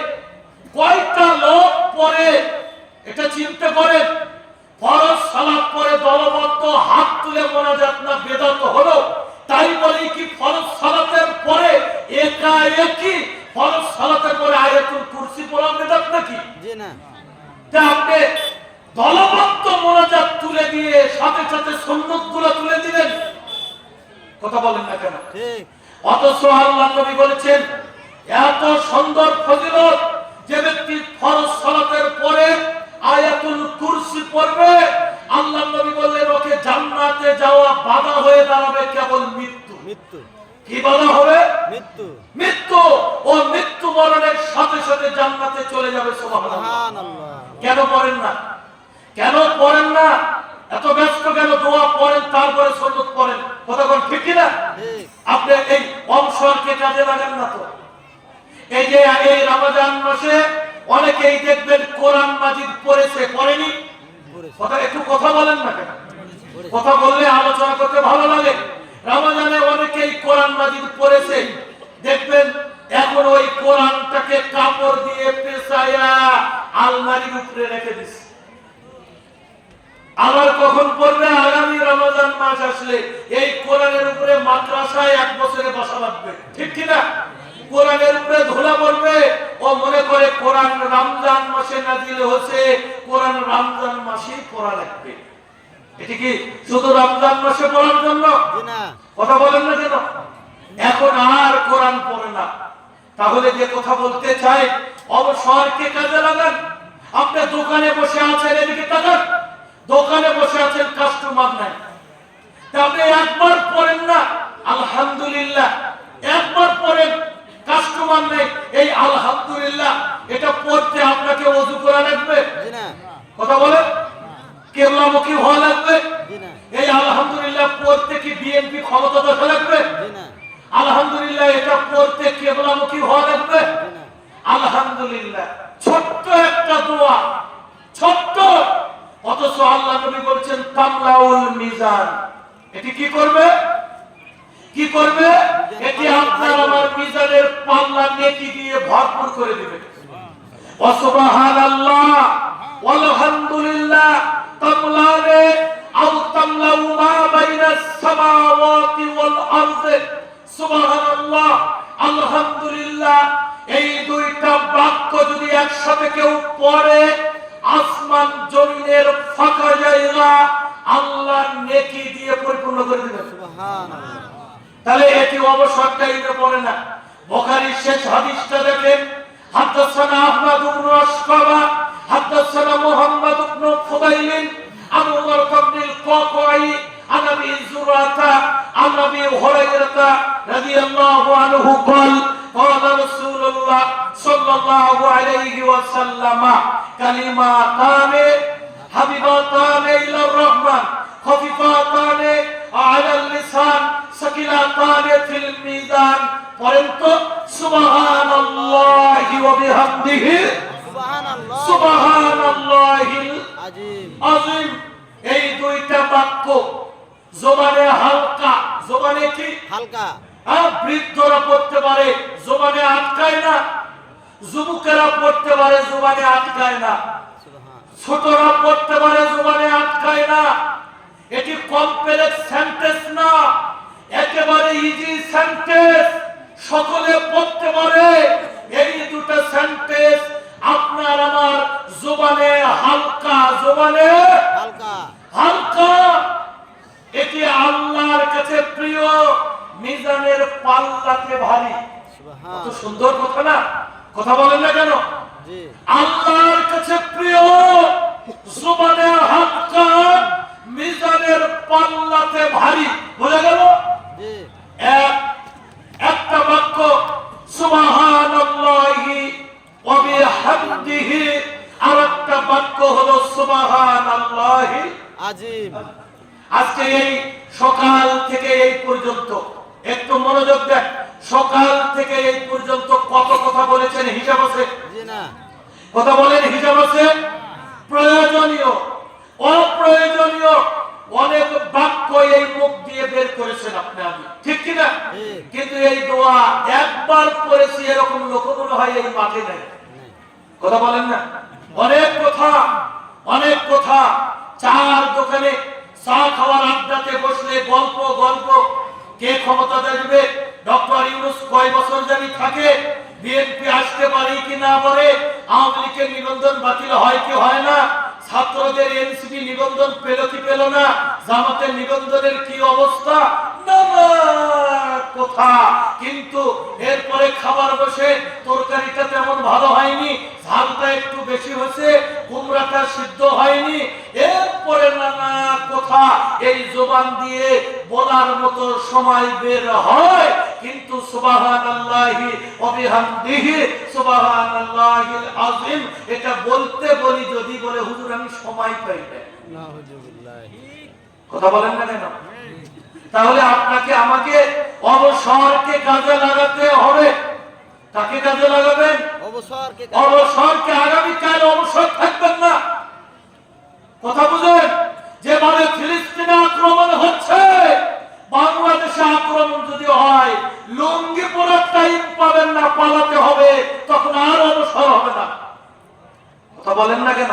কয়টা লোক পড়ে? এটা চিন্তা করেন। ফরজ সালাত পরে দলবদ্ধ হাত তুলে মোনাজাত না বেদাত হলো? তাই বলি কি ফরজ সালাতের পরে একা একই ফরজ সালাতের পরে আয়াতুল কুরসি পড়া বেদাত নাকি? জি না, তা আপনি দলবদ্ধ মোনাজাত তুলে দিয়ে সাথে সাথে সুন্নতগুলো তুলে দিলেন। কথা বলেন না কেন? ঠিক। অথচ আল্লাহ নবী বলেছেন এত সুন্দর ফজিলত, যে ব্যক্তি ফরজ সালাতের পরে আয়াতুল কুরসি পড়বে, আল্লাহ নবী বললেন ওকে জান্নাতে যাওয়া বাধা হয়ে দাঁড়াবে কেবল মৃত্যু। মৃত্যু। কি বাধা হবে? মৃত্যু। মৃত্যু। ও মৃত্যু বরণের সাথে সাথে জান্নাতে চলে যাবে। সুবহানাল্লাহ। সুবহানাল্লাহ। কেন পড়েন না? কেন পড়েন না? এত ব্যস্ত কেন? দোয়া পড়েন তারপরে সুন্নাত পড়েন। কথা কোন ঠিক কি না? ঠিক। আপনি এই অবসরকে কাজে লাগান না তো। এই যে এই রমজান মাসে অনেকেই দেখবেন কোরআন মাজিদ পড়েছে, পড়েনি? কথা একটু কথা বলেন না কেন? কথা বললে আলোচনা করতে ভালো লাগে। রমজানে অনেকেই কোরআন মাজিদ পড়েছে, দেখবেন এখন ওই কোরআনটাকে কাপড় দিয়ে পেঁচায়া আলমারির উপরে রেখে দিচ্ছে। আবার কখন পড়বে? আগামী রমজান মাস আসলে এই কোরআনের উপরে মাদ্রাসায় 1 বছরে বসা লাগবে, ঠিক কিনা? কোরআনের উপরে ধুলা পড়বে, ও মনে করে কোরআন রমজান মাসে নাজিল হয়েছে, কোরআন রমজান মাসেই পড়া লাগবে। এটা কি শুধু রমজান মাসে পড়ার জন্য? না। কথা বলেন না কেন? এখন আর কোরআন পড়ে না। তাহলে যে কথা বলতে চাই, অবসরকে কাজে লাগান। আপনি দোকানে বসে আছেন, এদিকে তাকান, দোকানে বসে আছেন, কাস্টমার নাই, আপনি একবার পড়েন না আলহামদুলিল্লাহ, একবার পড়েন, কাস্টমার নেই, এই আলহামদুলিল্লাহ এটা পড়তে আপনাকে ওযু করা লাগবে? জি না। কথা বলেন, কিবলামুখী হওয়া লাগবে? জি না। এই আলহামদুলিল্লাহ পড়তে কি বিএনপি ক্ষমতা দেখা লাগবে? জি না। আলহামদুলিল্লাহ এটা পড়তে কেবলামুখী হওয়া লাগবে? জি না। আলহামদুলিল্লাহ ছোট্ট একটা দোয়া, ছোট্ট, অথচ আল্লাহ নবী বলছেন তামলাউল মিজান। এটি কি করবে? কি করবে? এটি আপনার আমার মিজানের পাল্লা নেকি দিয়ে ভরপুর করে দিবে। ওয়া সুবহানাল্লাহ ওয়ালহামদুলিল্লাহ তামলানে আও তামলাউ মা বাইনাস সামাওয়াতি ওয়াল আরদি। সুবহানাল্লাহ আলহামদুলিল্লাহ এই দুইটা বাক্য যদি একসাথে কেউ পড়ে, আসমান জমিনের ফাঁকা জায়গা আল্লাহ নেকি দিয়ে পরিপূর্ণ করে দিবেন। সুবহানাল্লাহ। তাহলে এটি অবসর টাইমে পড়ে না। বুখারীর শেষ হাদিসটা দেখেন, হাদাসানা আহমদ ইবনে আশকাবা, হাদাসানা মুহাম্মদ ইবনে ফুদাইল, আবু উমর ইবনে কাকাই, আন আবি যুরাতা, আন আবি হুরায়রা রাদিয়াল্লাহু আনহু قال قال رسول الله صلى الله عليه وسلم كلماتان حبيبتان الى الرحمن خفيفتان على اللسان ثقيلتان في الميزان পরন্ত সুবহানাল্লাহি ওয়া বিহামদিহি সুবহানাল্লাহ। সুবহানাল্লাহিল আজিম। আযীম। এই দুইটা বাক্য জবানে হালকা, জবানে কি হালকা। বৃদ্ধরা পড়তে পারে, জবানে আটকায় না। যুবকেরা পড়তে পারে, জবানে আটকায় না। সুবহান। ছোটরা পড়তে পারে, জবানে আটকায় না। এটি কমপ্লেক্স সেন্টেন্স না, একেবারে ইজি সেন্টেন্স, সকলে পড়তে পারে। এই দুটো সেন্টেন্স আপনার আমার জবানে হালকা, জবানে হালকা। হালকা। এটি আল্লাহর কাছে প্রিয়, মিজানের পাল্লাতে ভারী। সুবহান। কত সুন্দর কথা না? কথা বলেন না কেন? জি। আল্লাহর কাছে প্রিয়, জবানে হালকা, মিজানের পাল্লাতে ভারী। বোঝা গেল? জি। একটা বাক্য সুবহানাল্লাহি ওয়া বিহামদিহি, আর একটা বাক্য হলো সুবহানাল্লাহি আজিম। আজকে এই সকাল থেকে এই পর্যন্ত একটু মনোযোগ দেন। সকাল থেকে এই পর্যন্ত কত কথা বলেছেন হিসাব আছে? জি না। কথা বলেন, হিসাব আছে? প্রয়োজনীয়, অপ্রয়োজনীয় অনেক বাক্য এই মুখ দিয়ে বের করেছেন আপনি আমি, ঠিক কি না? কিন্তু এই দোয়া একবার পড়েছি এরকম লোক মনে হয় এই মাঠে নাই। কথা বলেন না? অনেক কথা, অনেক কথা। চার দোকানে চা খাওয়ার আড্ডাতে বসলে গল্প গল্প। কে ক্ষমতা দেবে? ডক্টর ইউনূস কয় বছর জানি থাকে? বিএনপি আসতে পারে কি না পারে? আওয়ামী লীগের নিবন্ধন বাতিল হয় কি হয় না? ছাত্রদের এনসিপি নিবন্ধন পেল কি পেল না? জামাতের নিবন্ধনের কি অবস্থা? নানা কথা। কিন্তু এরপরে খাবার বসে তরকারিটা তেমন ভালো হয়নি, ঝালটা একটু বেশি হয়েছে, কুমড়াটা সিদ্ধ হয়নি, এরপরে নানা কথা এই জবান দিয়ে বলার মতো সময় বের হয়। কিন্তু সুবহানাল্লাহি ওয়া বিহামদিহি সুবহানাল্লাহিল আযীম এটা বলতে বলি, যদি বলে হুজুর আমি সময় পাই না, নাউযুবিল্লাহ। কথা বলেন না কেন? তাহলে আপনাকে আমাকে অবসরকে কাজে লাগাতে হবে। তাকে কাজে লাগাবেন? অবসরকে। অবসরকে। আগামীকাল অবসর থাকবেন না। কথা বুঝেন? যেভাবে ফিলিস্তিনে আক্রমণ হচ্ছে, বাংলাদেশে আক্রমণ যদি হয়, লুঙ্গি পরার টাইম পাবেন না, পালাতে হবে, তখন আর অবসর হবে না। কথা বলেন না কেন?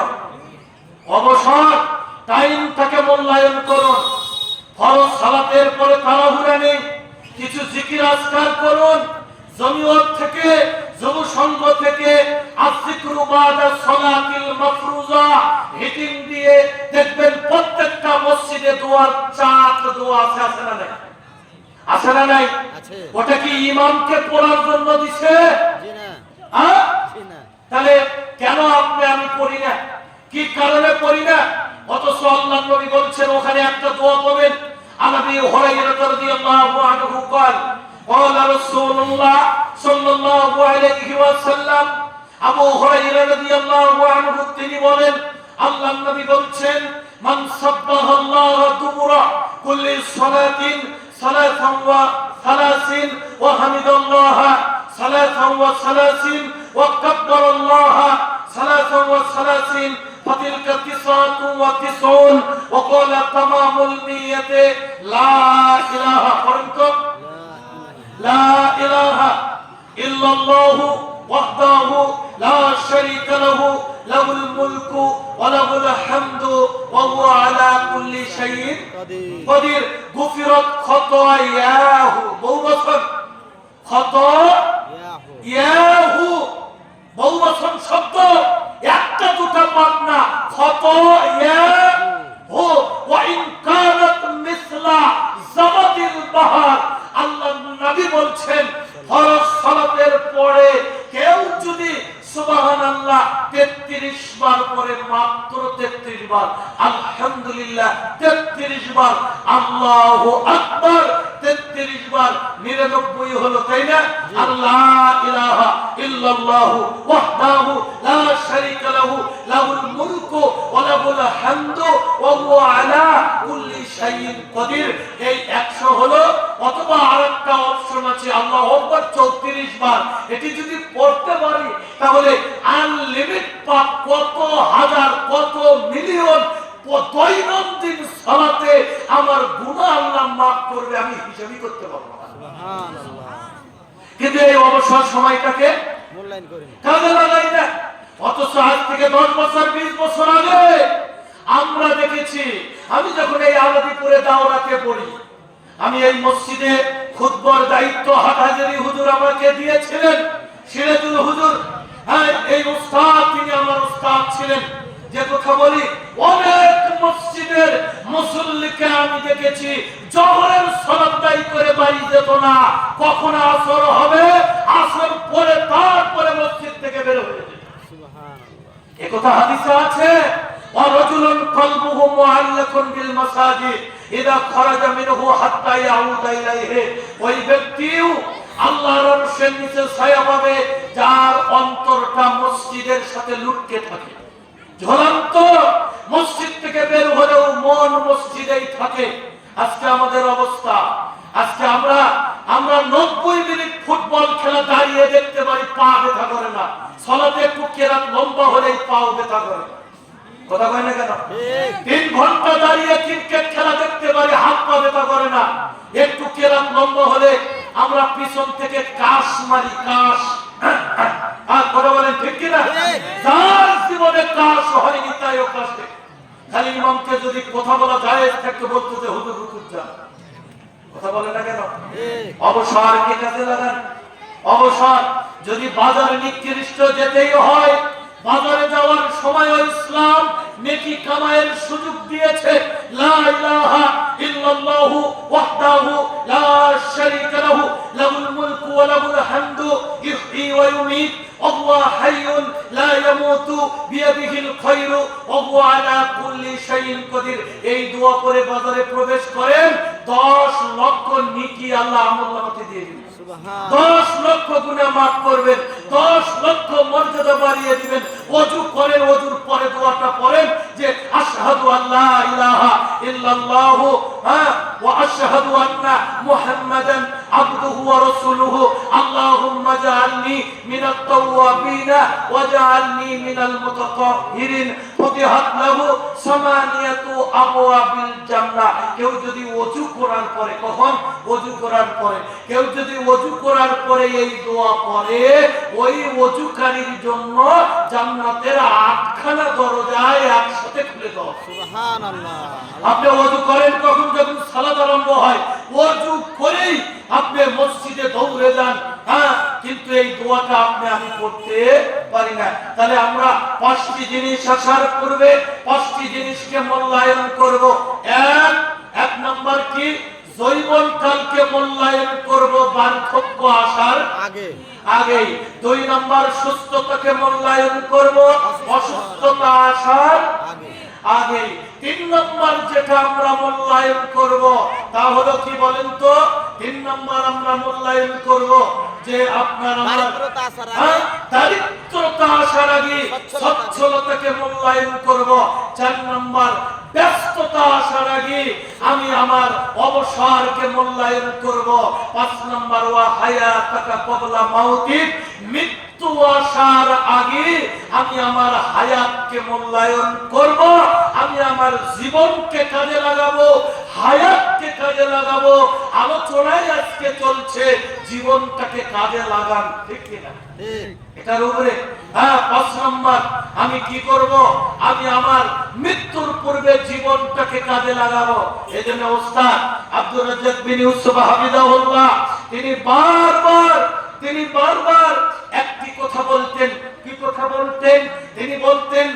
অবসর টাইমটাকে মূল্যায়ন করুন। ফরজ সালাতের পরে তাড়াহুড়া নেই, কিছু জিকির আজকার করুন। জমিয়ত থেকে, যুব সংঘ থেকে আযিকরু বাদা সালাতিল মাফরুজা হিটিং দিয়ে দেখবেন প্রত্যেকটা মসজিদে দোয়ার চার দোয়া আছে, আছে না নাই? আছে না নাই? আছে। ওটা কি ইমামকে পড়ার জন্য দিছে? জি না। হ্যাঁ? জি না। তাহলে কেন আপনি আমি পড়ি না? কি কারণে পড়ি না? অথচ আল্লাহর নবী বলছেন ওখানে একটা দোয়া পড়বেন। আবু হুরায়রা রাদিয়াল্লাহু আনহু قال قال رسول الله صلى الله عليه وسلم, আবু হুরায়রা রাদিয়াল্লাহু আনহু তিনি বলেন আল্লাহর নবী বলছেন মান সাব্বাহাল্লাহ দুবুরা কুল্লি সালাতিন সালাতান ওয়া সালাসিন ওয়া হামিদাল্লাহ সালাতান ওয়া সালাসিন ওয়া কাব্বারাল্লাহ সালাতান ওয়া সালাসিন فتلك 99 وقال تمام المية لا إله لا إله إلا الله وحده لا شريك له له الملك وله الحمد وهو على كل شيء قدير غفرت خطاياه বহুবচন খতায়াহু বহুবচন শব্দ একটা দুটা পাপ না খতায়াহু ওয়া ইন কানাত মিসলা জাবাদিল বাহর আল্লাহর নবী বলছেন ফরজ সালাতের পরে কেউ যদি সুবহানাল্লাহ 33 বার পরে মাত্র 33 বার আলহামদুলিল্লাহ 33 বার আল্লাহু আকবার 33 বার 99 হলো তাই না আল্লাহ ইলাহা ইল্লাল্লাহ ওয়াহদাহু লা শারীকা লাহু লাহুল মুলকু ওয়া লাহুল হামদু ওয়া হুয়া আলা কুল্লি শাইইন কাদির এই 100 হলো অথবা আরেকটা অপশন আছে আল্লাহু আকবার 34 বার এটি যদি পড়তে পারি তাহলে আনলিমিট পাপ কত হাজার কত মিলিয়ন দৈনন্দিন সালাতে আমার গুনাহ আল্লাহ মাফ করবে আমি হিসাবই করতে পারবো না সুবহানাল্লাহ কিন্তু এই অবসর সময়টাকে মূল্যায়ন করি কাজে লাগাই না অথচ আজ থেকে 10 বছর 20 বছর আগে আমরা দেখেছি আমি যখন এই আলাদিপুরে দাওরাতে পড়ি আমি এই মসজিদে খুতবার দায়িত্ব হাটহাজারী হুজুর আমাকে দিয়েছিলেন সিরাজুল হুজুর হ্যাঁ এই উস্তাদ তিনি আমার উস্তাদ ছিলেন যে কথা বলি অনেক মসজিদের মুসল্লিকে আমি দেখেছি জোহরের সালাত আদায় করে বাড়ি যেত না কখন আসর হবে আসর পরে তারপরে মসজিদ থেকে বের হয়ে যেত সুবহানাল্লাহ এই কথা হাদিসে আছে ওয়ারাজুলুন কলবুহু মুআল্লাকুন বিল মাসাজিদ ইদা খারাজা মিনহু হাত্তা ইয়াউদা ইলাইহি ওই ব্যক্তিও আল্লাহর আরশের নিচে ছায়া পাবে যার অন্তরটা মসজিদের সাথে লুটকে থাকে ঝুলন্ত মসজিদ থেকে বের হলেও মন মসজিদেই থাকে আজকে আমাদের অবস্থা আজকে আমরা 90 মিনিট ফুটবল খেলা দাঁড়িয়ে দেখতে পারি পা ব্যথা করে না সালাতে একটু কেরাত লম্বা হলেই পাও ব্যথা করে কথা কয় না কেন 3 ঘন্টা দাঁড়িয়ে ক্রিকেট খেলা দেখতে পারি হাত পা ব্যথা করে না একটু কেরাত লম্বা হলে আমরা পিছন থেকে কাশ মারি কাশ আর কথা বলেন ঠিক কি না যার জীবনে কাশ হয়নি তাই ও কাশ খালি ইমামকে যদি কথা বলা যায় থাকতে বলতে যে হুজুর রুকুত যান কথা বলে না কেন অবসর কে কাজে লাগান অবসর যদি বাজারে নিকৃষ্ট যেতেই হয় বাজারে যাওয়ার সময় ইসলাম নেকি কামায়ের সুযোগ দিয়েছে লা ইলাহা ইল্লাল্লাহু ওয়াহদাহু লা শারীকা লাহু লাহুল মুলকু ওয়া লাহুল হামদু ইহয়ি ওয়া ইউমীত আল্লাহ হাইয়ুন লা ইয়ামুতু বিয়াদিহিল খায়রু ওয়া হুয়া আলা কুল্লি শাইইন কাদির এই দোয়া পড়ে বাজারে প্রবেশ করেন 10 লক্ষ নেকি আল্লাহ আমলনামাতে দিয়ে দিবেন সুবহানাল্লাহ 10 লক্ষ গুনাহ maaf করবেন 10 লক্ষ মর্যাদা বাড়িয়ে দিবেন ওযু করেন ওযুর পরে দোয়াটা পড়েন যে আশহাদু আল্লা ইলাহা ইল্লাল্লাহ ওয়া আশহাদু আন্না মুহাম্মাদান আবদুহু ওয়া রাসূলুহু আল্লাহুম্মা জাআলনি মিনাত তাওয়াবিনা ওয়া জাআলনি মিনাল মুতাতাহহিরিন ফুতিহাত লাহু সামানিয়াতু আবওয়াবিল জান্নাহ কেউ যদি ওযু করার পরে কখন ওযু করার পরে কেউ যদি ওযু করার পরে এই দোয়া পড়ে ওই ওযুকারীর জন্য জান্নাতের 8খানা দরজায় একসাথে খুলে দাও সুবহানাল্লাহ আপনি ওযু করেন কখন যখন সালাত আরম্ভ হয় ওযু করেই আপনি মসজিদে দৌড়ে যান হ্যাঁ কিন্তু এই দোয়াটা আমি করতে পারি না তাহলে আমরা 5টি জিনিস আসার পূর্বে 5টি জিনিসকে মূল্যায়ন করব এক নাম্বার কি জৈবন কালকে মূল্যায়ন করব বার্ধক্য আসার আগে 2 নাম্বার সুস্থতাকে মূল্যায়ন করব অসুস্থতা আসার আগে 3 নাম্বার যেটা আমরা মূল্যায়ন করব তা হলো কি বলেন তো 3 নাম্বার আমরা মূল্যায়ন করব যে আপনার আমার দারিদ্রতা পবিত্রতা আসার আগে সচ্ছলতাকে মূল্যায়ন করব। 4 নম্বর, ব্যস্ততা আসার আগে আমি আমার অবসরকে মূল্যায়ন করব। 5 নম্বর, ওয়া হায়াতাকা ক্বাবলা মাউতিক, মৃত্যু আসার আগে আমি আমার হায়াতকে মূল্যায়ন করব। আমি আমার জীবনকে কাজে লাগাবো, হায়াতকে কাজে লাগাবো। আলোচনায় আজকে চলছে জীবনটাকে কাজে লাগান, ঠিক কিনা? এটার উপরে 5 নম্বর, আমি কি করব? আমি আমার মৃত্যুর পূর্বে জীবনটাকে কাজে লাগাবো। এজন্য ওস্তাদ আব্দুর রাজ্জাক বিন ইউসুফ হাফিজাহুল্লাহ তিনি বারবার একটি কথা বলতেন। কি কথা বলতেন? তিনি বলতেন,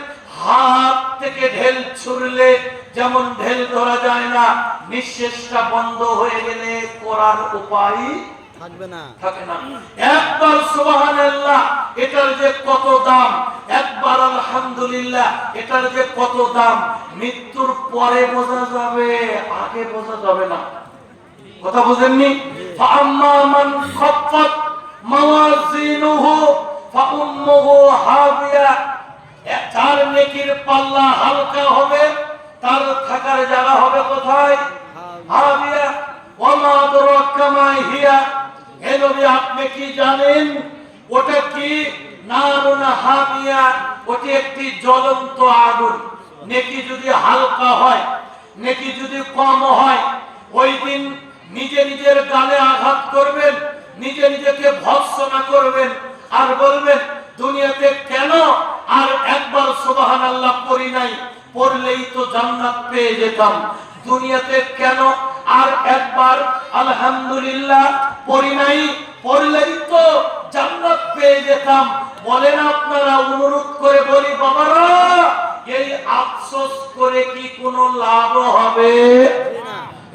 হাত থেকে ঢেল ছুড়লে যেমন ঢেল ধরা যায় না, নিঃশ্বাসটা বন্ধ হয়ে গেলে করার উপায় থাকে না। একবার সুবহানাল্লাহ এটার যে কত দাম, একবার আলহামদুলিল্লাহ এটার যে কত দাম, মৃত্যুর পরে বোঝা যাবে, আগে বোঝা যাবে না। কথা বুঝেননি? ফাআম্মা মান খাফফাত মাওয়াজিনুহু ফাউম্মুহু হাবিয়া, যার নেকির পাল্লা হালকা হবে তার থাকার জায়গা হবে কোথায়? হাবিয়া। ওয়া মা আদরাকা মা হিয়া, হে নবী আপনি কি জানেন ওটা কি? নারুন হামিয়া, ওটি একটি জ্বলন্ত আগুন। নেকি যদি হালকা হয়, নেকি যদি কম হয়, ওই দিন নিজে নিজের গালে আঘাত করবেন, নিজে নিজেকে ভর্ৎসনা করবেন আর বলবেন দুনিয়াতে কেন আর একবার সুবহানাল্লাহ পড়ি নাই, পড়লেই তো জান্নাত পেয়ে যেতাম। দুনিয়াতে কেন আর একবার আলহামদুলিল্লাহ পড়ি নাই, পড়লেই তো জান্নাত পেয়ে যেতাম। বলেন আপনারা, অনুরোধ করে বলি বাবারা, এই আফসোস করে কি কোনো লাভ হবে?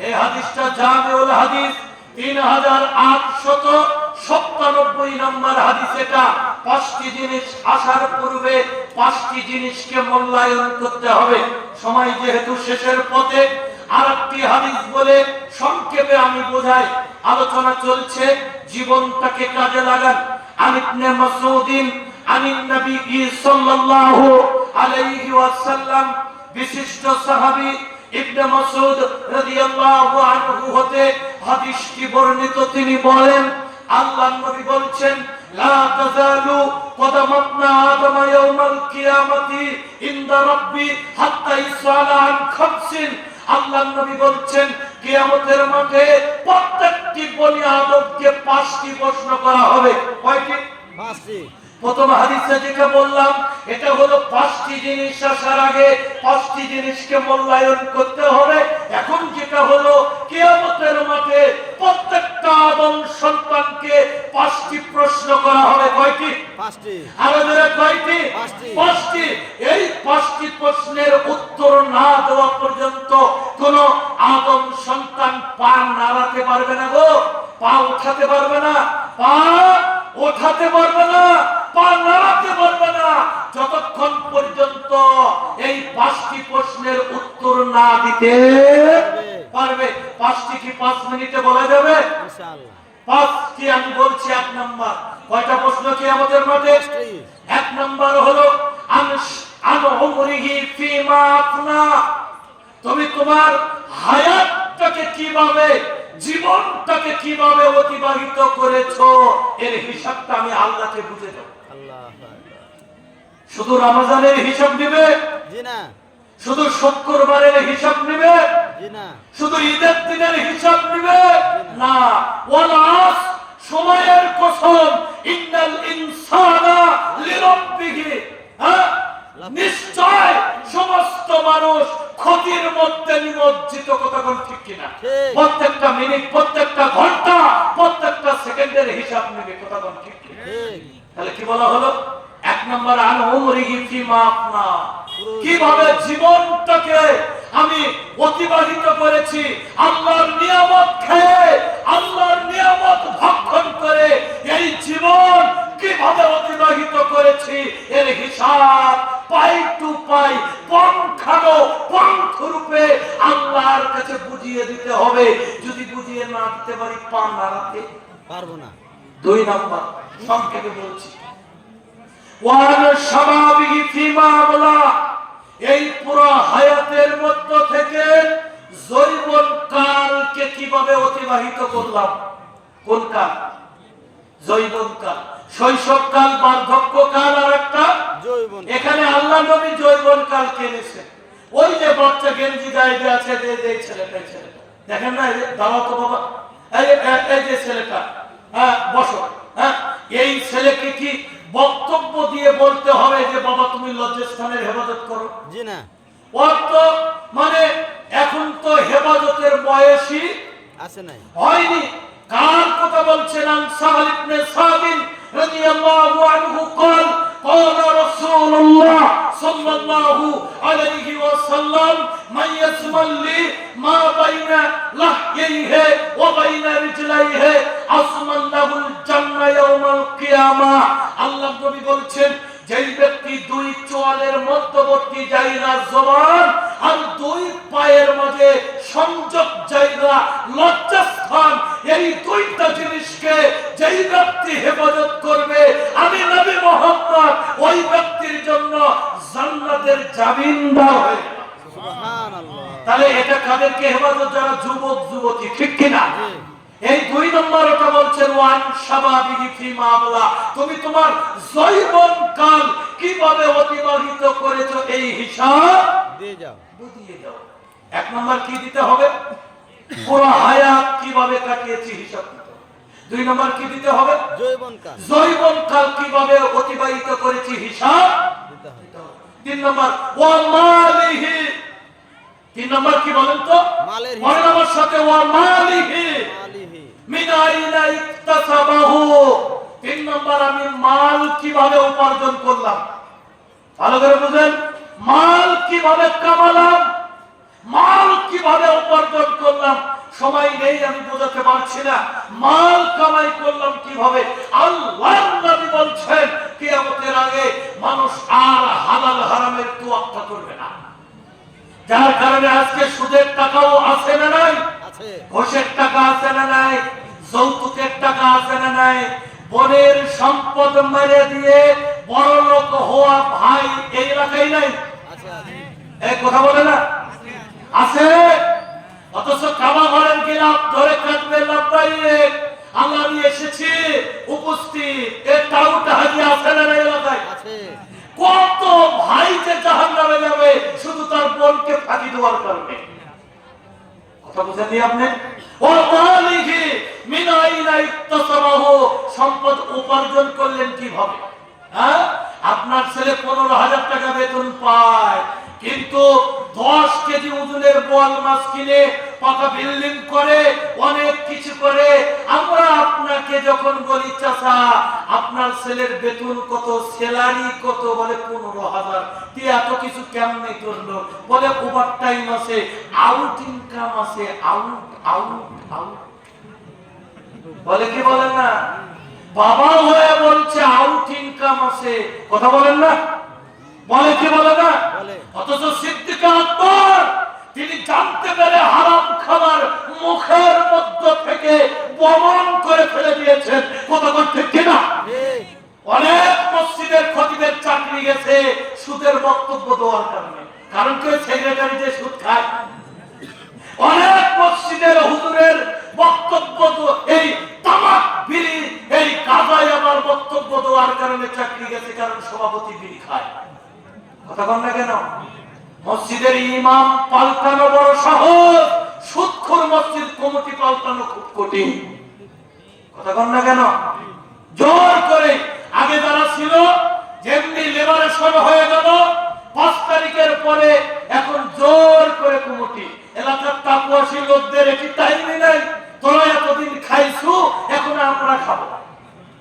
এই হাদিসটা জামিউল হাদিস 3897 নম্বর হাদিস। এটা 5টি জিনিস আসার পূর্বে 5টি জিনিসকে মূল্যায়ন করতে হবে। সময় যেহেতু শেষের পথে, আরেকটি হাদিস বলে সংক্ষেপে আমি বোঝাই। আলোচনা চলছে জীবনটাকে কাজে লাগান। ইবনে মাসউদিন আনিন নবী সাল্লাল্লাহু আলাইহি ওয়াসাল্লাম, বিশিষ্ট সাহাবী ইবনে মাসউদ রাদিয়াল্লাহু আনহু হতে হাদিসটি বর্ণিত। তিনি বলেন, আল্লাহর নবী বলছেন, লা তাযালু কদামাতনা আদম ইয়াউমাল কিয়ামাতি ইনদা রাব্বি হাত্তা ইসআলা আন খামসিন। আল্লাহর নবী বলছেন, কিয়ামতের মাঠে প্রত্যেকটি বনি আদমকে 5টি প্রশ্ন করা হবে। কয়টি? 5টি। প্রথম হাদিসে যেটা বললাম, এটা হলো 5টি জিনিস আসার আগে 5টি জিনিসকে মূল্যায়ন করতে হবে। এখন যেটা হলো কিয়ামতের মাঠে প্রত্যেকটা আদম সন্তানকে 5টি প্রশ্ন করা হবে। কয়টি? 5টি। আরো জোরে কয়টি? 5টি। এই 5টি প্রশ্নের উত্তর না দেওয়া পর্যন্ত কোন আদম সন্তান পা নাড়াতে পারবে না গো, পা উঠাতে পারবে না, পা ওঠাতে পারবে না, পা নাড়াতে পারবে না, যতক্ষণ পর্যন্ত এই 5টি প্রশ্নের উত্তর না দিতে পারবে। 5টি কি 5 মিনিটে বলা যাবে? ইনশাআল্লাহ। 5টি আমি বলছি। 1 নাম্বার, কয়টা প্রশ্ন কি আমাদের মাঠে? 1 নাম্বার হলো আন উমরিহি ফিমা আফনা, তুমি তোমার হায়াতটাকে কিভাবে, জীবনটাকে কিভাবে অতিবাহিত করেছো, এর হিসাবটা আমি আল্লাহকে বুঝে দেব। শুধু রমজানের হিসাব নেবে? জি না। শুধু শুক্রবারের হিসাব নেবে? জি না। শুধু ঈদের দিনের হিসাব নেবে? না। ওয়াল আস, সময়ের কসম, ইন্নাল ইনসানা লিরাব্বিহি, নিশ্চয় সমস্ত মানুষ ক্ষতির মধ্যে নিমজ্জিত। কতক্ষণ, ঠিক কিনা? প্রত্যেকটা মিনিট, প্রত্যেকটা ঘন্টা, প্রত্যেকটা সেকেন্ডের হিসাব নেবে। কতক্ষণ, ঠিক কিনা? তাহলে কি বলা হলো? 1 নম্বর, আন উমরিহি ফিমা আফনা, কিভাবে জীবনটাকে আমি অতিবাহিত করেছি, আল্লাহর নিয়ামত খেয়ে, আল্লাহর নিয়ামত ভক্ষণ করে এই জীবন কিভাবে অতিবাহিত করেছি, এর হিসাব পাই টু পাই, পঙ্খ রূপে আল্লাহর কাছে বুঝিয়ে দিতে হবে। যদি বুঝিয়ে না দিতে পারি, পা নাড়াতে পারবো না। 2 নম্বর, সংক্ষেপে বলছি, ওয়ান শাবাবিহি ফিমা আবলা, এই পুরো হায়াতের মধ্য থেকে যৌবন কালকে কিভাবে অতিবাহিত করলাম। কোন কাল? যৌবন কাল। শৈশবকাল, বার্ধক্যকাল আর একটা যৌবন। এখানে আল্লাহ নবী যৌবন কাল কেনেছেন। ওই যে বাচ্চা গেঞ্জি গায়ে যে আছে, এই ছেলেটা দেখেন না, এই যে দাঁড়াও তো বাবা, এই যে ছেলেটা, হ্যাঁ বসো, হ্যাঁ এই ছেলেকে কি বক্তব্য দিয়ে বলতে হবে যে বাবা তুমি লজ্জাস্থানের হেফাজত করো? জি না। ওর তো মানে এখন তো হেফাজতের বয়সী আছে নাই। হয়নি। কার কথা বলছেন? আন সাহাল ইবনে সাবিন রাদিয়াল্লাহু আনহু قال قال رسول الله صلى الله عليه وسلم من يسمع لي ما بين لحييه وبين رجليه اسمن له الجنه يوم القيامه। আল্লাহ নবী বলছেন, যেই ব্যক্তি দুই চোয়ালের মধ্যবর্তী জায়গা জবান আর দুই পায়ের মাঝে সংযোগ জায়গা লজ্জাস্থান, এই দুইটা জিনিসকে যেই ব্যক্তি হেফাজত করবে, আমি নবী মুহাম্মদ ওই ব্যক্তির জন্য জান্নাতের জামিন দেওয়া হয়। সুবহানাল্লাহ। তাহলে এটা কাদেরকে হেফাজত? যারা যুবক যুবতী, ঠিক কিনা? এই দুই নম্বর ওটা বলছেন ওয়ান শাবাবিহি ফিমা আবলা, তুমি তোমার যৌবন কাল কিভাবে অতিবাহিত করেছো এই হিসাব দিয়ে যাও, বুঝিয়ে দাও। এক নম্বর কি দিতে হবে? পুরো হায়াত কিভাবে কাটিয়েছি হিসাব দিতে হবে। দুই নম্বর কি দিতে হবে? যৌবন কাল যৌবন কাল কিভাবে অতিবাহিত করেছি হিসাব দিতে হবে। তিন নম্বর ওয়া মালিহি, তিন নম্বর কি বলেন তো? মালের বলেন হিসাব। আমার সাথে, ওয়া মালিহি মালিহি। মিন আইনা ইকতাসাবাহু, তিন নম্বর আমি মাল কিভাবে উপার্জন করলাম। ভালো করে বুঝেন, মাল কিভাবে কামালাম, মাল কিভাবে উপার্জন করলাম। সময় নেই, আমি বোঝাতে পারছি না। মাল কামাই করলাম কিভাবে। আল্লাহর নবী বলছেন কিয়ামতের আগে মানুষ আর হালাল হারামের তোয়াক্কা করবে না। যার কারণে আজকে সুদের টাকাও আছে না নাই, আছে। ঘোষের টাকা আছে না নাই, যৌতুকের টাকা আছে না নাই, বোনের সম্পদ মেরে দিয়ে বড় লোক হওয়া ভাই এই এলাকায় নাই। আছে আছে। এই কথা বলে না, আছে। অথচ কাবা ঘরের গিলাপ ধরে কাটবে লাভবাইয়ে আল্লাহ আমি এসেছি উপস্থিত, এর টাউটা হাজি আছে না নাই এলাকায়? আছে। কত ভাই যে জাহান্নামে যাবে শুধু তার বোনকে ফাঁকি দেওয়ার কারণে। কথা বুঝেননি আপনি? ও মালিহি মিন আইনা ইকতাসাবাহু, সম্পদ উপার্জন করলেন কিভাবে? হ্যাঁ, আপনার ছেলে 15,000 টাকা বেতন পায়, কিন্তু 10 কেজি ওজনের বোয়াল মাছ কিনে পাকা বিল্ডিং করে অনেক কিছু করে। আমরা আপনাকে যখন বলি চাচা আপনার ছেলের বেতন কত, স্যালারি কত, বলে 15,000, তুই এত কিছু কেমনে করলো? বলে ওভার টাইম আছে, আউট ইনকাম আছে, আউট আউট আউট। বলে কি বলেন না? বাবা হয়ে বলছে আউট ইনকাম আছে, কথা বলেন না? বলে কি বলে না? বলে। অথচ সিদ্দিক আকবর তিনি জানতে পেরে হারাম খাবার মুখের মধ্য থেকে বমন করে ফেলে দিয়েছেন। কথা বলতে কিনা? ঠিক। অনেক মসজিদের খতিবের চাকরি গেছে সুদের বক্তব্য দেওয়ার কারণে। কারণ কি সেক্রেটারি যে সুদ খায়। অনেক মসজিদের হুজুরের বক্তব্য এই তামাক বিড়ি এই গাঁজায় আমার বক্তব্য দেওয়ার কারণে চাকরি গেছে, কারণ সভাপতি বিড়ি খায়। কথা বল না কেন? মসজিদের ইমাম পাল্টানো বড় সহজ, সুদখোর মসজিদ কমিটি পাল্টানো খুব কঠিন। কথা বল না কেন? জোর করে আগে যারা ছিল যেমনি লিবারেশন হয়ে গেল 5 তারিখের পরে, এখন জোর করে কমিটি এলাকার তাকুয়াশী লোকদের একটি টাইমই নাই, তোরা এতদিন খাইছু এখন আমরা খাবো।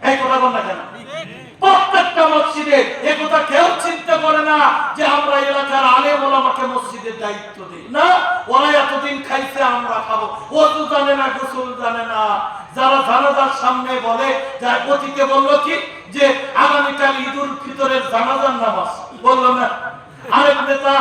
এই কথা বল না কেন? প্রত্যেকটা মসজিদে একথা কেউ চিন্তা করে না যে আমরা এলাকার আলেম ওলামাকে মসজিদের দায়িত্ব দিই না, ওরা এতদিন খাইছে আমরা খাবো। ওযু জানে না, গোসল জানে না। যারা জানাজার সামনে বলে, যার অতীতে বললো কি যে আগামীকাল ঈদুল ফিতরের জানাজার নামাজ, বললো না? আরেক নেতা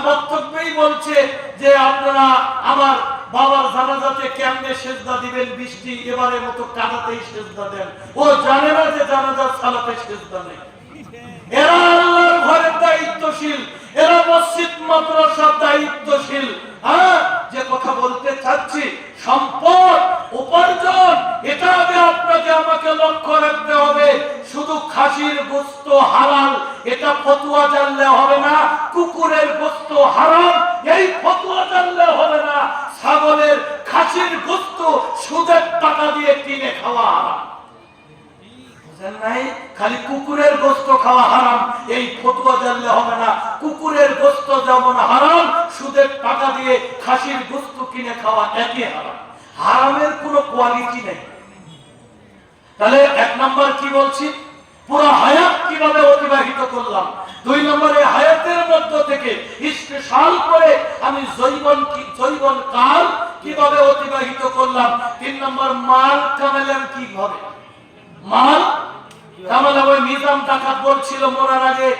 বক্তব্যই বলছে যে আপনারা আমার বাবার জানাজাতে কেমনে সেজদা দিবেন, বৃষ্টি এবারের মতো কাদাতেই সেজদা দেন। ও জানে না যে জানাজার সালাতে সেজদা নেই। এরা আল্লাহর ঘরের দায়িত্বশীল, এরা মসজিদ মাদ্রাসার দায়িত্বশীল। হ্যাঁ, যে কথা বলতে চাচ্ছি, সম্পদ উপার্জন, এটা আগে আপনাকে আমাকে লক্ষ্য রাখতে হবে। শুধু খাসির গোশত হালাল এটা ফতোয়া জানলে হবে না, কুকুরের গোশত হারাম এই ফতোয়া জানলে হবে না, ছাগলের খাসির গোশত সুদের টাকা দিয়ে কিনে খাওয়া হারাম। নাই খালি কুকুরের গোশত খাওয়া হারাম এই ফতোয়া জানলে হবে না, কুকুরের গোশত যেমন হারাম সুদের টাকা দিয়ে খাসির গোশত কিনে খাওয়া একই হারাম। হারামের কোনো কোয়ালিটি নেই। তাহলে এক নাম্বার কি বলছি, পুরো হায়াত কিভাবে অতিবাহিত করলাম। দুই নম্বরে হায়াতের মধ্য থেকে স্পেশাল করে আমি জৈবন কাল কিভাবে অতিবাহিত করলাম। তিন নম্বর মাল কামালাম কিভাবে, মাল কামালাম। ওই নিজাম ডাকাত বলছিল মরার আগে,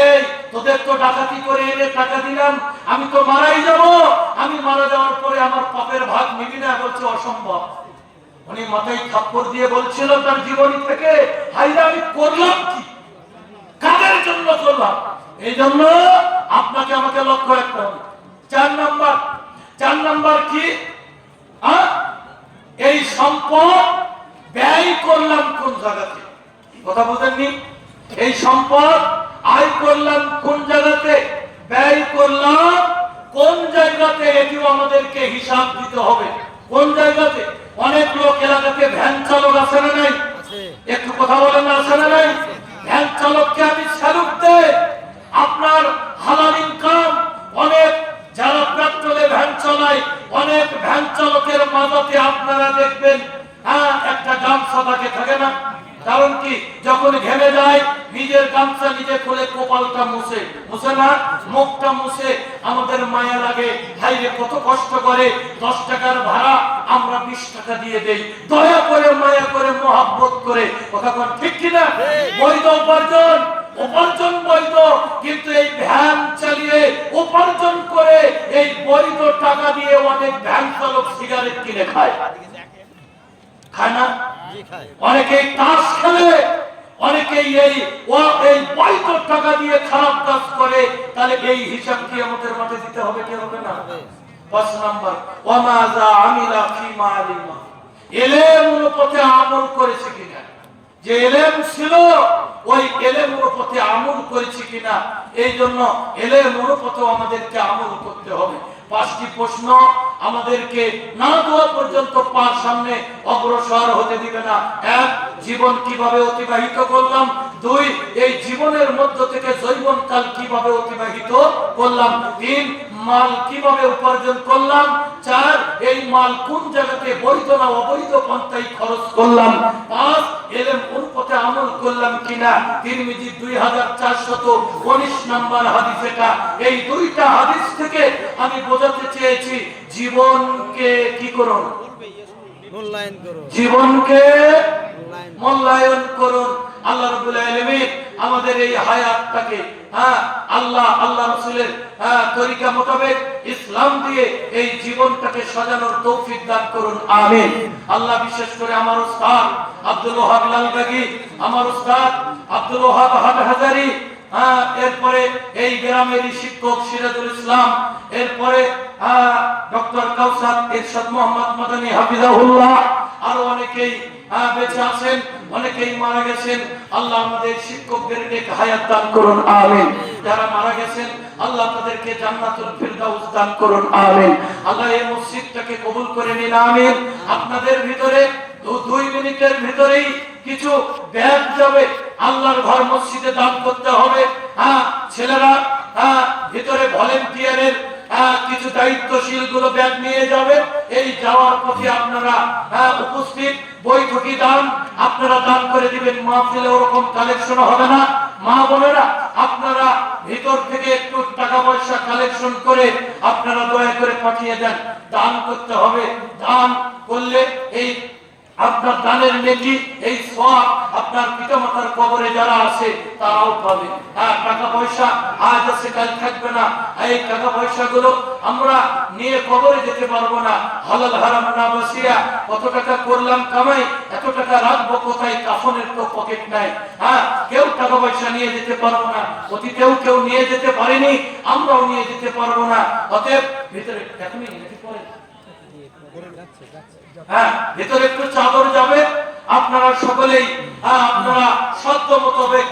এই তোদের তো ডাকাতি করে এনে টাকা দিলাম, আমি তো মারাই যাব, আমি মারা যাওয়ার পরে আমার পাপের ভাগ নিবি না? বলছে অসম্ভব। উনি মাথায় থাপ্পড় দিয়ে বলছিল তার জীবনী থেকে, হাইরা আমি করলাম কি, কাদের জন্য করলাম। এই জন্য আপনাকে আমাকে লক্ষ্য রাখতে হবে। চার নাম্বার কি, এই সম্পদ ব্যয় করলাম কোন জায়গাতে, কথা বুঝেননি? এই সম্পদ আয় করলাম কোন জায়গাতে, ব্যয় করলাম কোন জায়গাতে, এটিও আমাদেরকে হিসাব দিতে হবে। কোন জায়গাতে? অনেক লোক এলাকাতে ভ্যান চালক আছে না নাই? একটু কথা বলেন না, আছে না নাই? ভ্যান চালককে আমি স্যালুট দেই। আপনার হালাল ইনকাম অনেক, যারা পেট্রোলে ভ্যান চালায় অনেক ভ্যান চালকের মাঝাতে আপনারা দেখবেন একটা গামছা থাকে না? কারণ কি, যখন ঘেমে যায় নিজের গামছা নিজে খুলে কপালটা মুছে না, মুখটা মুছে। আমাদের মায়া লাগে, হাইরে কত কষ্ট করে, 10 টাকার ভাড়া আমরা 20 টাকা দিয়ে দেই, দয়া করে মায়া করে মহব্বত করে। কথা কোন ঠিক কিনা? বৈধ উপার্জন বৈধ, কিন্তু এই ভ্যান চালিয়ে উপার্জন করে এই বৈধ টাকা দিয়ে অনেক ভ্যান চালক সিগারেট কিনে খায় না? অনেকে তাস খেলে, অনেকে এই বৈধ টাকা দিয়ে খারাপ কাজ করে। তাহলে এই হিসাব কি আমাদের মাঠে দিতে হবে কি হবে না? 5 নাম্বার, ওয়ামাযা আমিলা ফিমা আলিমা, ইলম অনুপথে আমল করেছে কিনা। যে ইলম ছিল ওই ইলম অনুপথে আমল করেছে কিনা, এই জন্য ইলম অনুপথে আমাদেরকে আমল করতে হবে। 5টি প্রশ্ন আমাদেরকে না দেওয়া পর্যন্ত পার সামনে অগ্রসর হতে দিবে না। 1, জীবন কিভাবে অতিবাহিত করলাম। 2, এই জীবনের মধ্য থেকে যৌবনকাল কিভাবে অতিবাহিত করলাম। 3, মাল কিভাবে উপার্জন করলাম। 4, এই মাল কোন জায়গাতে বৈধ না অবৈধ পন্থায় খরচ করলাম। 5, ইলম অনুপথে আমল করলাম কিনা। তিরমিজি 2419 নাম্বার হাদিস এটা। এই 2টা হাদিস থেকে আমি বোঝাতে চেয়েছি জীবনকে কি করুন, মূল্যায়ন করুন, জীবনকে মূল্যায়ন করুন। আল্লাহ রাব্বুল আলামিন আমাদের এই হায়াতটাকে আল্লাহ রাসূলের তরিকা মোতাবেক ইসলাম দিয়ে এই জীবনটাকে সাজানোর তৌফিক দান করুন, আমিন। আল্লাহ বিশেষ করে আমার উস্তাদ আব্দুল ওয়াহাব লালবাগী, আমার উস্তাদ আব্দুল ওয়াহাব হাটহাজারী, এরপরে এই গ্রামের শিক্ষক সিরাজুল ইসলাম, এরপরে ডক্টর কাউসার ইরশাদ মোহাম্মদ মাদানী হাফিজাহুল্লাহ, আরো অনেকেই বেঁচে আছেন, অনেকেই মারা গেছেন। আল্লাহ আমাদের শিক্ষকদের নেক হায়াত দান করুন, আমিন। যারা মারা গেছেন আল্লাহ তাদেরকে জান্নাতুল ফিরদাউস দান করুন, আমিন। আল্লাহ এই মসজিদটাকে কবুল করে নিন, আমিন। আপনাদের ভিতরে 2 মিনিটের ভিতরেই কিছু ব্যাগ যাবে, আল্লাহর ঘর মসজিদে দান করতে হবে। ছেলেরা ভিতরে ভলেন্টিয়ারের কিছু দায়িত্বশীল গুলো ব্যাগ নিয়ে যাবে। এই যাওয়ার পথে আপনারা উপস্থিত বৈঠকি দান আপনারা দান করে দিবেন। মাহফিলে ওরকম কালেকশন হবে না। মা বোনেরা আপনারা ভিতর থেকে একটু টাকা পয়সা কালেকশন করে আপনারা দয়া করে পাঠিয়ে দেন। দান করতে হবে। দান করলে এই আপনার দানের নেকি, এই সওয়াব আপনার পিতামাতার কবরে যারা আছে তারাও পাবে। হ্যাঁ, টাকা পয়সা আজ আছে কাল থাকবে না। এই টাকা পয়সাগুলো আমরা নিয়ে কবরে যেতে পারবো না। হালাল হারাম না বাসিয়া কত টাকা করলাম কামাই, এত টাকা রাখবো কোথায়? কাফনের তো পকেট নাই। হ্যাঁ, কেউ টাকা পয়সা নিয়ে যেতে পারবো না। অতীতেও কেউ নিয়ে যেতে পারেনি, আমরাও নিয়ে যেতে পারবো না। অতএব ভিতরে এখনই নিতে পারে। হ্যাঁ, ভিতরে একটু চাদর যাবে। আপনারা সকলেই আপনারা সাধ্য মোতাবেক